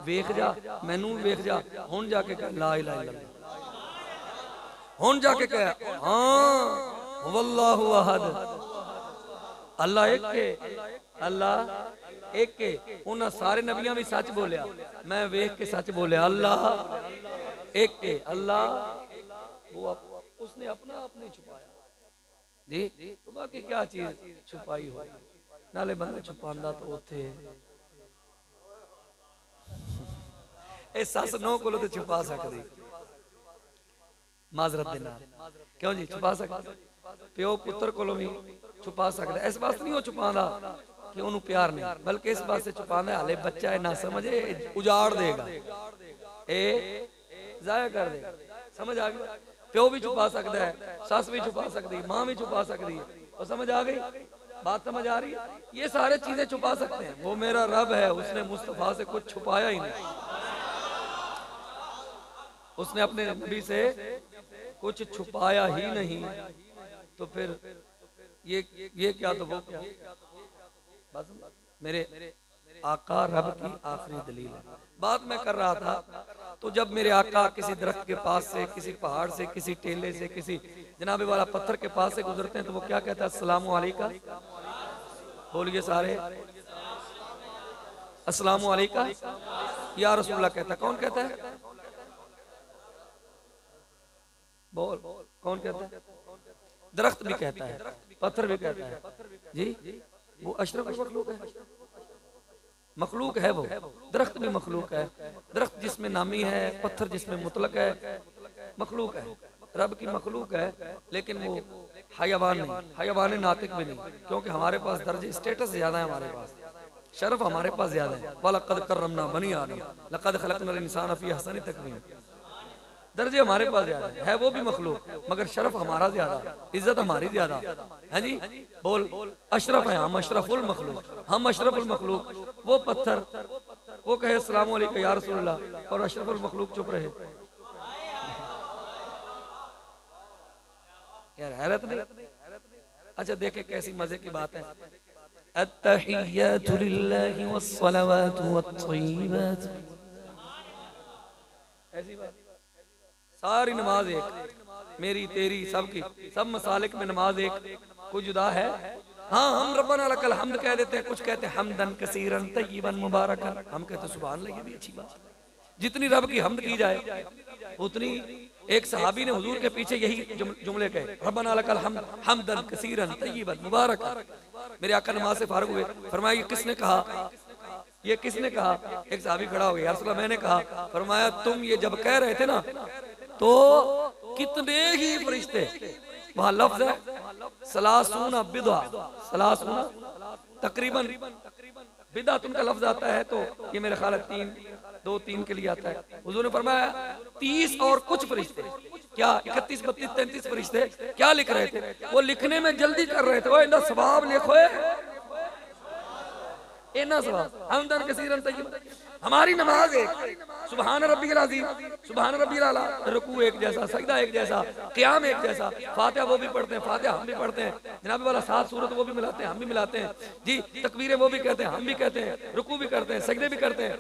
वेख जा, मैनू वेख जा। हुण जाके कह ला इलाहा इल्लल्लाह, हुण जाके कह हाँ वल्लाहु अहद, अल्लाह एक के, अल्लाह एक के। उन्हें सारे नबियां भी सच बोलिया, मैं वेख के सच बोलिया, अल्लाह एक के, अल्लाह वो उसने अपना आप नहीं छुपाया जी। तो बाकी क्या चीज छुपाई हो, नाले बंदा छुपांदा तो उथे ए सस नौ को तो छुपा सकती, माजरत दे नाल, क्यों जी छुपा सकते। प्यो पुत्र को भी छुपा सकता, इस वास्ते नहीं वो छुपांदा कि उन्होंने प्यार नहीं, बल्कि इस वास्ते छुपांदा हाले बच्चा है ना समझे, उजाड़ देगा, ए जाया कर देगा। समझ आ गई? प्यो भी छुपा सकता है, सस भी छुपा सकती है, माँ भी छुपा सकती है। और समझ आ गई बात? समझ आ रही है? ये सारे चीजें छुपा सकते हैं। वो मेरा रब है, उसने मुस्तफा से कुछ छुपाया ही नहीं, उसने अपने नबी से कुछ छुपाया ही नहीं। तो फिर ये क्या तो वो क्या? बस मेरे आका रब की आखिरी दलील है। बात मैं कर रहा था तो जब मेरे आका किसी दरख्त के पास से, किसी पहाड़ से, किसी टेले से, किसी जनाबे वाला पत्थर के पास से गुजरते हैं तो वो क्या कहता है? अस्सलामु अलैका। बोलिए सारे, अस्सलामु अलैका या रसूलल्लाह कहता। कौन कहता है? बोल, कौन कहता है? दरख्त भी कहता है, पत्थर भी कहता है जी। वो अशरफ मखलूक है, मखलूक है वो। दरख्त भी मखलूक है, दरख्त जिसमें नामी है, पत्थर जिसमें मुतलक है, मखलूक है। रब की मखलूक है, लेकिन वो हयावान नहीं, हयावान नातिक भी नहीं, क्योंकि हमारे पास दर्जे स्टेटस ज्यादा है, हमारे पास शरफ हमारे पास ज्यादा है। वलक़द कर्रमना बनी आदम लक़द खलक़नल इंसान फ़ी अहसनि तक़वीम। दर्जे हमारे पास ज्यादा है वो भी मखलूक, मगर शरफ हमारा ज्यादा, इज्जत हमारी ज्यादा है जी। बोल अशरफ है हम, अशरफुल मखलूक, हम अशरफुल मखलूक। वो पत्थर वो कहे अस्सलामु अलैकुम या रसूलल्लाह और अशरफुल मखलूक चुप रहे। यार हैरत नहीं। अच्छा देखे कैसी मजे की बात है। अत्तहिय्यातु लिल्लाहि वस्सलावातु वत्तय्यिबात, ऐसी बात। सारी नमाज एक, मेरी तेरी सबकी, सब मसालिक में नमाज एक, कोई जुदा है? हाँ हम रब्बना लकल हम्द कह देते हैं, कुछ कहते हैं हम्दन कसीरन तय्यिबन मुबारकन, हम कहते हैं सुभान अल्लाह, ये भी अच्छी बात। जितनी रब की हम्द की जाए उतनी। एक सहाबी ने हुजूर के पीछे यही जुमले कहे, रब्बना लकल हम्द हम्दन कसीरन तय्यिबन मुबारकन। मेरे आका नमाज से फारिग हुए, फरमाया ये किसने कहा, ये किसने कहा? एक सहाबी खड़ा हो गया, या रसूल अल्लाह मैंने कहा। फरमाया तुम ये जब कह रहे थे ना तो कितने ही फरिश्ते, वहां लफ्ज है सलासूना बिदा, सलासूना तकरीबन बिदात उनका लफ्ज आता है, तो ये मेरे ख्याल है 2-3 के लिए आता है। हुजूर ने फरमाया 30 और कुछ फरिश्ते, क्या 31, 32, 33 फरिश्ते क्या लिख रहे थे? वो लिखने में जल्दी कर रहे थे, वो इतना सवाब लिखो, इतना सवाब हमदन कसीरन तय्यिब। हमारी नमाज एक, सुभान रब्बियल अज़ीम, सुभान रब्बियल आला, रुकू एक जैसा, सजदा एक जैसा, क़याम एक जैसा, फातिहा वो भी पढ़ते हैं, फातिहा हम भी पढ़ते हैं, जनाब वाला 7 सूरत वो भी मिलाते हैं, हम भी मिलाते हैं जी, तकबीरें वो भी कहते हैं, हम भी कहते हैं, रुकू भी करते हैं, सजदे भी करते हैं,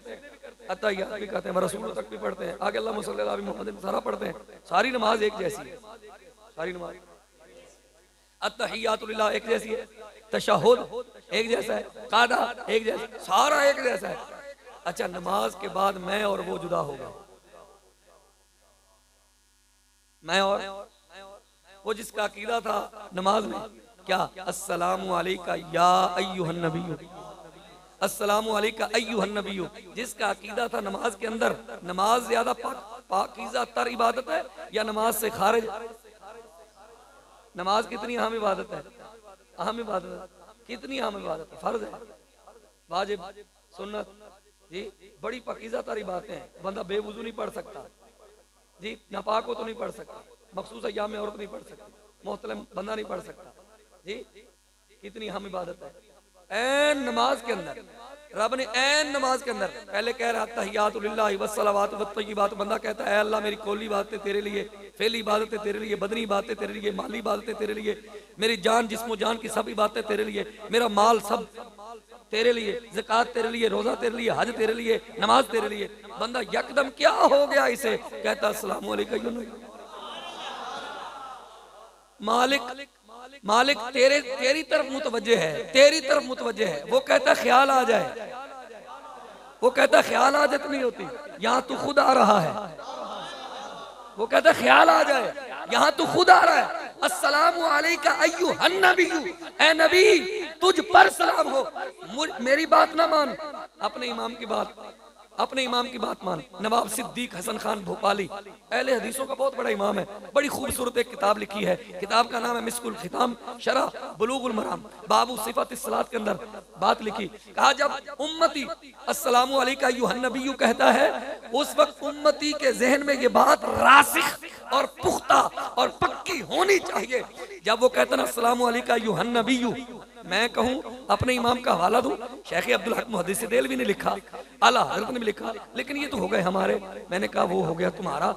अत्तहियात भी कहते हैं, रसूल तक भी पढ़ते हैं, आगे अल्लाहुम्मा सल्ली अला मुहम्मद सारा पढ़ते हैं। सारी नमाज एक जैसी है, सारी नमाज। अत्तहियातु लिल्लाह एक जैसी है, तशहुद एक जैसा है, कादा एक जैसा, सारा एक जैसा है। अच्छा नमाज के बाद मैं और वो जुदा होगा, मैं और वो जिसका अकीदा था नमाज में क्या, अस्सलामु अलैका या अय्युहन नबिय्यु, अस्सलामु अलैका अय्युहन नबिय्यु, जिसका अकीदा था नमाज के अंदर नमाज ज्यादा पाकीज़ा तर इबादत है या नमाज से खारिज। नमाज कितनी अहम इबादत है, अहम इबादत है, कितनी अहम इबादत है, फर्ज है, वाजिब, सुन्नत जी, बड़ी पाकीज़ा तारी बातें हैं। बंदा बेवुजू नहीं पढ़ सकता जी, नापाक हो तो नहीं पढ़ सकता, मखसूस अय्याम में औरत नहीं पढ़ सकती, मोहतलम बंदा नहीं पढ़ सकता जी, कितनी अहम इबादत है। ऐन नमाज के अंदर रब ने ऐन नमाज के अंदर पहले कह रहा तहियातु लिल्लाहि वस्सलावातु वत्तय्यिबात, बंदा कहता है अल्लाह मेरी कौली बातें तेरे लिए, फेली इबादतें तेरे लिए, बदनी बातें तेरे लिए, माली बातें तेरे लिए, मेरी जान जिस्मो जान की सब बातें तेरे लिए, मेरा माल सब तेरे लिए, ज़कात तेरे लिए, रोजा तेरे लिए, हज तेरे लिए, नमाज तेरे लिए। बंदा यकदम क्या हो गया इसे, कहता अस्सलामु अलैकुम मालिक, मालिक तेरी तरफ मुतवज्जे है, तेरी तरफ मुतवज्जे है। वो कहता ख्याल आ जाए, वो कहता ख्याल आदत नहीं होती, यहाँ तू खुद आ रहा है, वो कहता ख्याल आ जाए, यहाँ तू खुद आ रहा है। अस्सलामु अलैका अय्युहन नबिय्यु, ए नबी तुझ पर सलाम हो, मेरी बात ना मान, अपने इमाम की बात, अपने इमाम की बात मान। नवाब सिद्दीक हसन खान भोपाली अहले हदीसों का बहुत बड़ा इमाम है, बड़ी खूबसूरत एक किताब लिखी है, किताब का नाम है मिस्कुल खिताम शरह बुलूगुल मराम, बाबू सिफातिस सलात के अंदर बात लिखी। कहा जब उम्मती अस्सलामु अलैका अय्युहन नबिय्यु कहता है, उस वक्त उम्मती के जहन में ये बात रासिख और पुख्ता और पक्की होनी चाहिए। जब वो कहता ना अस्सलामु अलैका अय्युहन नबिय्यु, मैं कहूं अपने इमाम का हवाला दूं, शेख अब्दुल हक मुहद्दिस देलवी ने लिखा, आला हज़रत ने भी लिखा, लेकिन ये तो हो गए हमारे। मैंने कहा वो हो गया तुम्हारा,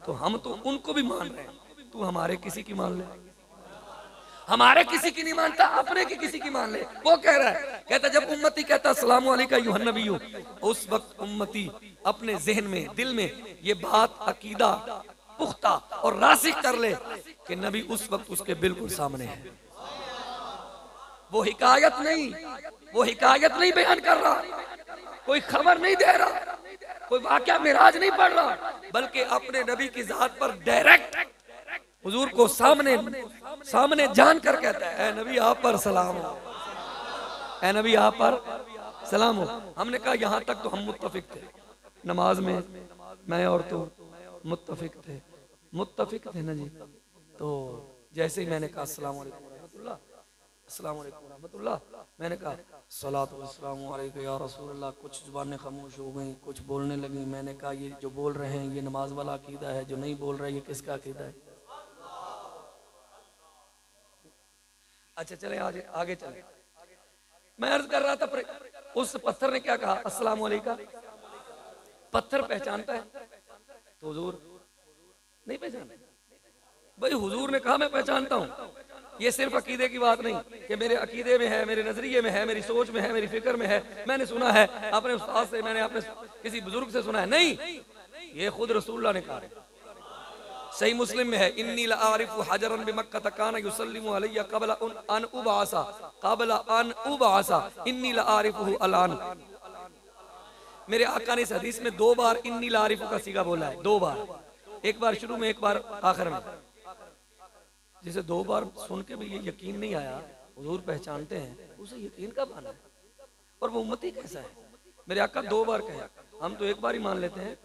तो हम तो उनको भी मान रहे हैं, तू हमारे किसी की मान ले, हमारे किसी की नहीं मानता, अपने की किसी की मान ले। वो कह रहा है, कहता जब उम्मती कहता अस्सलामु अलैका अय्युहन नबिय्यु, उस वक्त उम्मती अपने जहन में, दिल में ये बात अकीदा पुख्ता और रासिख कर ले कि नबी उस वक्त उसके बिल्कुल सामने है। वो हिकायत नहीं, वो हिकायत नहीं बयान कर रहा, कोई खबर नहीं दे रहा, कोई वाकया मिराज नहीं पढ़ रहा, बल्कि अपने नबी की जात पर डायरेक्ट हुजूर को सामने सामने जान कर कहता है, ए नबी आप पर सलाम हो, ए नबी आप पर सलाम हो। हमने कहा यहाँ तक तो हम मुत्तफिक थे, नमाज में मैं और तो मुत्तफिक थे, मुत्तफिक थे ना जी। तो जैसे ही मैंने कहा अस्सलाम वालेकुम रहमतुल्लाह, अस्सलाम वालेकुम रहमतुल्लाह, मैंने कहा सलातु वस्सलामु अलैका या रसूलल्लाह, कुछ जुबानें खामोश हो गई, कुछ बोलने लगी। मैंने कहा ये जो बोल रहे हैं ये नमाज वाला अकीदा है, जो नहीं बोल रहे ये किसका अकीदा है? अच्छा चले आगे आगे चले। मैं अर्ज कर रहा था उस पत्थर ने क्या कहा? अस्सलाम वालेकुम। पत्थर पहचानता है तो हुजूर नहीं पहचाना भाई। हुजूर ने कहा मैं पहचानता हूँ। ये सिर्फ अकीदे की बात नहीं कि मेरे अकीदे में है, मेरे नजरिए में है, मेरी सोच में है, मेरी फिक्र में है, मैंने सुना है अपने उस्ताद से, मैंने अपने किसी बुजुर्ग से सुना है, नहीं, ये खुद रसूलुल्लाह ने कहा है। सही मुस्लिम में है, इन्नी लारिफु हजरन बिमक्का काना युसल्लिमु अलैया क़ब्ल अन उबअसा, क़ब्ल अन उबअसा इन्नी लारिफुहु अलान। मेरे आका ने इस हदीस में 2 बार इन्नी लारिफु का सीगा बोला है, 2 बार, एक बार शुरू में, एक बार आखिर में। जिसे 2 बार सुन के भी ये यकीन नहीं आया हुजूर पहचानते हैं, उसे यकीन कब आना है? और वो उम्मती कैसा है? मेरे आका 2 बार कहे, हम तो एक बार ही मान लेते हैं।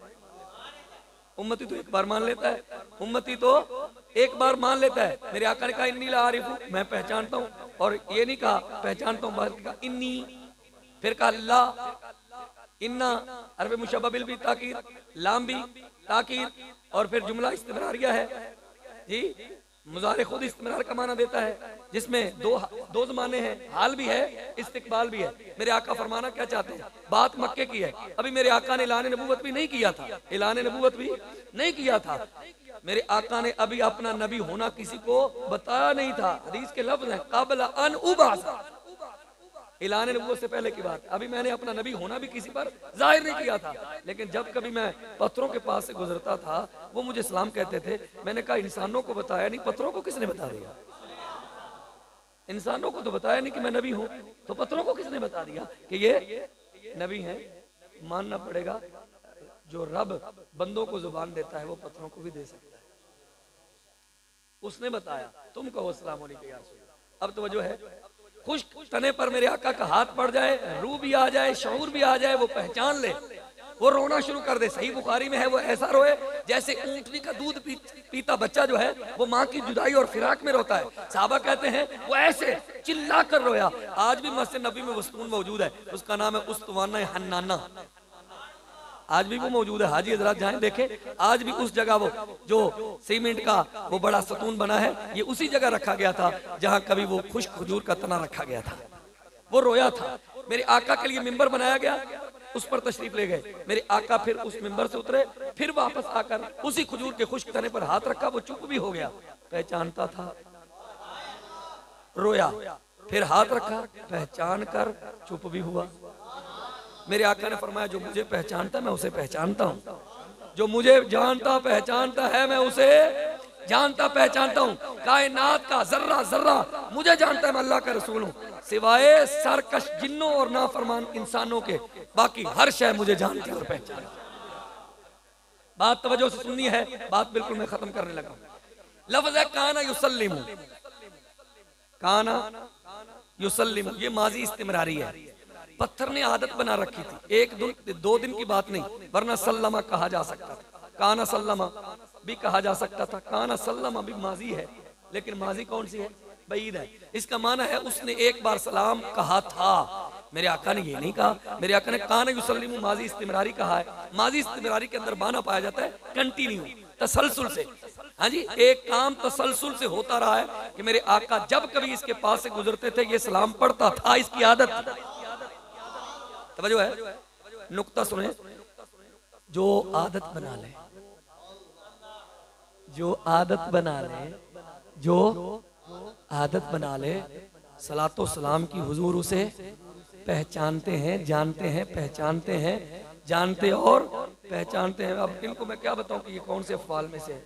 उम्मती तो एक बार मान लेता है, उम्मती तो एक बार मान लेता है। मेरे आका ने कहा इन्नी ला आरिफू, मैं पहचानता हूँ, और ये नहीं कहा पहचानता हूँ, बल्कि कहा इन्नी, फिर कहा ला, इन्ना अरबे मुशब्बह भी ताकीद, लाम भी ताकीद, और फिर जुमला इस्तिमरारिया है जी। मुजारे खुद इस्तिमरार का माना देता है, जिसमें दो जमाने हैं, हाल भी है, इस्तिकबाल भी है। मेरे आका फरमाना क्या चाहते हैं? बात मक्के की है, अभी मेरे आका ने ऐलान नबूवत भी नहीं किया था, ऐलान नबूवत भी नहीं किया था। मेरे आका ने अभी अपना नबी होना किसी को बताया नहीं था। हदीस के लफ्ज हैं क़ब्ल अन उबअसा, ऐलान नबूवत से पहले की बात। अभी मैंने अपना नबी होना भी किसी पर जाहिर नहीं किया था। लेकिन जब कभी मैं पत्थरों के पास से गुजरता था, वो मुझे सलाम कहते थे। मैंने कहा इंसानों को बताया नहीं, पत्थरों को किसने बता दिया? इंसानों को तो बताया नहीं कि मैं नबी हूं, तो पत्थरों को किसने बता दिया कि ये नबी हैं? मानना पड़ेगा, जो रब बंदों को जुबान देता है वो पत्थरों को भी दे सकता है। उसने बताया, तुम कहो अस्सलाम वालेकुम या रसूल। अब तो वजह है, खुश्क तने पर मेरे आका का हाथ पड़ जाए, रूह भी आ जाए, शऊर भी आ जाए, वो पहचान ले, वो रोना शुरू कर दे। सही बुखारी में है, वो ऐसा रोए जैसे ऊंटनी का दूध पीता बच्चा जो है वो माँ की जुदाई और फिराक में रोता है। साहबा कहते हैं वो ऐसे चिल्ला कर रोया। आज भी मस्जिद नबी में वस्तून मौजूद है, उसका नाम है उस्तवाना हन्नाना, आज भी वो मौजूद है। हाजी हजरात जाएं देखें, आज भी उस जगह वो जो सीमेंट का वो बड़ा सतून बना है, ये उसी जगह रखा गया था जहां कभी वो खुश्क खजूर का तना रखा गया था। वो रोया था। मेरे आका के लिए मिंबर बनाया गया, उस पर तशरीफ ले गए। मेरे आका फिर उस मिंबर से उतरे, फिर वापस आकर उसी खजूर के खुश्क तने पर हाथ रखा, वो चुप भी हो गया। पहचानता था, रोया, फिर हाथ रखा, पहचान कर चुप भी हुआ। मेरे आका ने फरमाया जो मुझे पहचानता मैं उसे पहचानता हूँ, जो मुझे जानता पहचानता है मैं उसे जानता पहचानता हूँ। कायनात का जर्रा जर्रा मुझे जानता है, मैं अल्लाह का रसूल हूँ। सिवाय सरकश जिन्नों और नाफरमान इंसानों के बाकी हर शय मुझे जानती और पहचानती। बात तवज्जो से सुननी है, बात बिल्कुल मैं खत्म करने लगा। लफ्ज़ है काना युसल्लिमु, काना युसल्लिमु, ये माजी इस्तिमरारी है। पत्थर ने आदत बना रखी थी, 1-2 दिन की बात नहीं, वरना सल्लमा कहा जा सकता था, काना सल्लमा भी कहा जा सकता था। काना सल्लमा भी माजी है, लेकिन माजी कौन सी है? बईद है। इसका माना है उसने एक बार सलाम कहा था। मेरे आका ने ये नहीं कहा, मेरे आका ने काना युसल्लिमु माजी इस्तिमरारी कहा है। माजी इस्तिमरारी के अंदर बाना पाया जाता है कंटिन्यू, तसलसल से। हाँ जी, एक काम तसलसल से होता रहा है कि मेरे आका जब कभी इसके पास से गुजरते थे ये सलाम पढ़ता था, इसकी आदत थी। तवज्जो है, नुक्ता सुने, जो आदत बना ले, जो आदत बना ले, जो आदत बना ले, सलातो सलाम की हुजूर उसे पहचानते हैं, जानते हैं, पहचानते हैं, जानते और पहचानते हैं। अब इनको मैं क्या बताऊं कि ये कौन से अफ़आल में से है?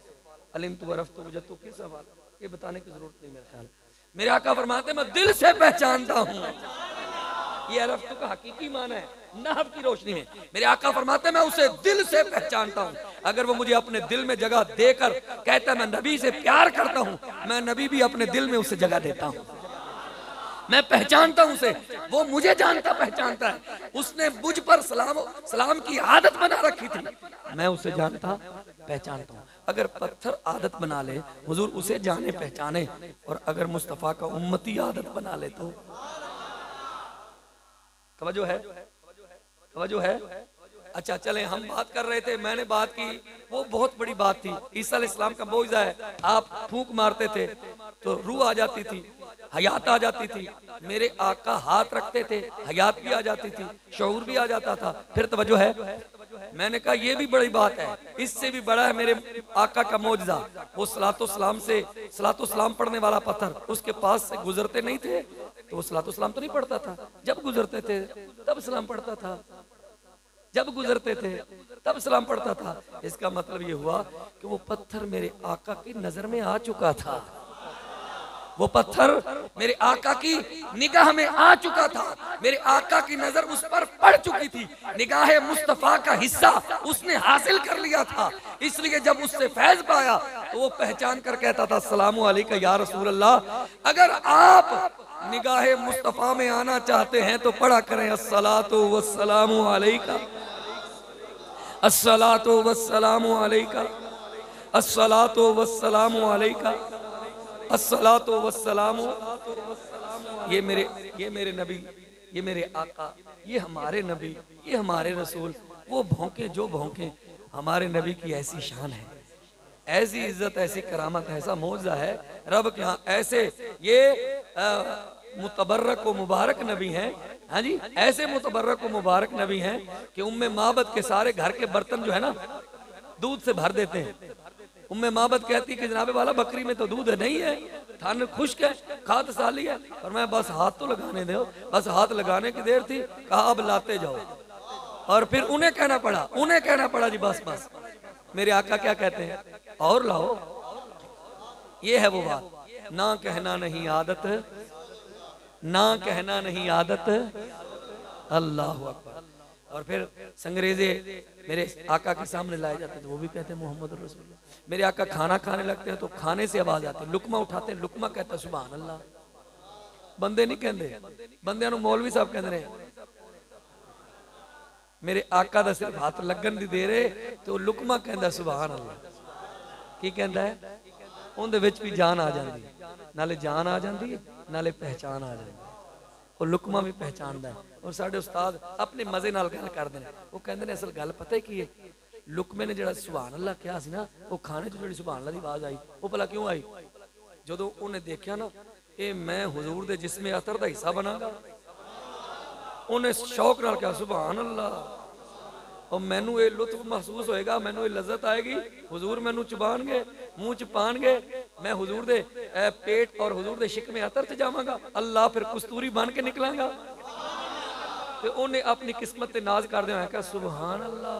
अलिम तु वरफ तु वजह तु, किस अफ़आल? ये बताने की जरूरत नहीं मेरे ख्याल। मेरे आका फरमाते मैं दिल से पहचानता हूँ। ये अरफ्त का हकीकी माना है नहव की रोशनी में। मेरे आका फरमाते मैं उसे दिल से पहचानता हूँ। अगर वो मुझे अपने दिल में जगह देकर कहता है मैं नबी से प्यार करता हूँ, मैं नबी भी अपने दिल में उसे जगह देता हूँ। मैं पहचानता हूँ उसे, वो मुझे जानता पहचानता है। उसने मुझ पर सलाम की आदत बना रखी थी, मैं उसे जानता पहचानता हूँ। अगर पत्थर आदत बना ले हुजूर उसे जाने पहचाने, और अगर मुस्तफ़ा का उम्मती आदत बना ले तो तवज्जो है, तवज्जो है। अच्छा चलें, हम बात कर रहे थे, मैंने बात की, वो बहुत बड़ी बात थी। ईसा अलैहिस्सलाम का मौजज़ा है, आप फूंक मारते थे तो रूह आ जाती थी, हयात आ जाती थी। मेरे आका हाथ रखते थे, हयात भी आ जाती थी, शऊर भी आ जाता था। फिर तवज्जो है, मैंने कहा ये भी बड़ी बात है, इससे भी बड़ा है मेरे आका का मौजज़ा। वो सलातो सलाम से, सलातो सलाम पढ़ने वाला पत्थर उसके पास से गुजरते नहीं थे तो वो सलातो सलाम तो नहीं पढ़ता था, जब गुजरते थे तब सलाम पढ़ता था, जब गुजरते थे तब सलाम पढ़ता था। इसका मतलब ये हुआ कि वो पत्थर मेरे आका की नजर में आ चुका था, वो पत्थर मेरे आका की निगाह में आ चुका था, मेरे आका की नजर उस पर पड़ चुकी थी, निगाह मुस्तफा का हिस्सा उसने हासिल कर लिया था। इसलिए जब उससे फैज पाया तो वो पहचान कर कहता था अस्सलामु अलैका या रसूल अल्लाह। अगर आप निगाह मुस्तफा में आना चाहते हैं तो पढ़ा करें अस्सलातु वस्सलामु अलैका, अस्सलातु वस्सलामु अलैका, अस्सलातु वस्सलामु अलैका, अस्सलातु वस्सलामु। ये मेरे नबी, ये मेरे आका, ये हमारे नबी, ये हमारे रसूल, वो भौंके जो भौंके, हमारे नबी की ऐसी शान है, ऐसी इज्जत, ऐसी करामत, ऐसा मौजज़ा है रब के यहाँ। ऐसे ये मुतबर्रक व मुबारक नबी हैं, हाँ जी, ऐसे मुतबर्रक व मुबारक नबी हैं कि उम्मे माबद के सारे घर के बर्तन जो है ना दूध से भर देते हैं। उम्मे माबद कहती कि जनाबे वाला बकरी में तो दूध नहीं है, थान खुश्क है, खाद साली है, और मैं बस हाथ तो लगाने दो, बस हाथ लगाने की देर थी, कहा अब लाते जाओ। और फिर उन्हें कहना पड़ा जी बस बस। मेरे आका क्या कहते हैं, और लाओ। ये है वो बात, ना कहना नहीं आदत, ना कहना नहीं आदत, अल्लाह अकबर। और फिर संगरेजे मेरे आका के सामने लाए जाते हैं तो वो भी कहते हैं मोहम्मद रसूलुल्लाह। मेरे आका खाना खाने लगते हैं तो खाने से आवाज आती है, लुकमा उठाते हैं, लुकमा कहता है सुभान अल्लाह। बंदे नहीं कहते, बंदे मौलवी साहब कहते हैं। मेरे आका दा सिर्फ हाथ लगन दी देर है तो लुकमा कहता सुभान अल्लाह। की कहता है, उनदे विच भी जान आ जाती, नाले जान आ जाती नाले पहचान आ जाती। और लुकमा भी पहचानता है। और साडे उस्ताद अपने मजे नाल गल करते हैं, वो कहते हैं असल गल पता है की है, लुकमे ने जिहड़ा सुभान अल्लाह कहा सी ना, वो खाने च जिहड़ी सुभान अल्लाह दी आवाज आई, वो भला क्यों आई? जदों उन्हें देखा ना ये मैं हुजूर दे जिस्मे अतर दा हिस्सा बनांगा, उन्हें शौक नाल कहा सुभान अल्लाह। और मैनू ये लुत्फ महसूस होएगा, मैनू ये लज्जत आएगी, हुजूर मैनू चबाणगे, मुंह च पाणगे, मैं हुजूर दे पेट और हुजूर दे शिक में अतर च जावांगा, अल्लाह फिर कस्तूरी बन के निकलांगा। ते उन्हें अपनी किस्मत ते नाज करदे होए कहा सुभान अल्लाह,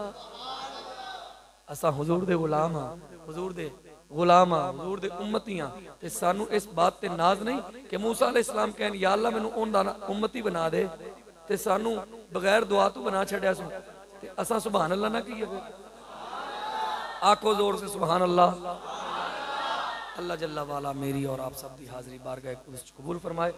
असा हुजूर दे गुलाम हां, हुजूर दे गुलाम हां, हुजूर दे उम्मती हां। ते सानू इस बात ते नाज नहीं कि मूसा अलैहिस्सलाम कहन या अल्लाह मैनू उनदा उम्मती बना दे, ते सानू बगैर दुआ तो बना छड्या सो, असा सुभान अल्लाह ना कहिए। आखो जोर से सुभान अल्लाह। अल्लाह जल्ला वाला मेरी और आप सब दी हाजिरी बारगाह कुदस कबूल फरमाए।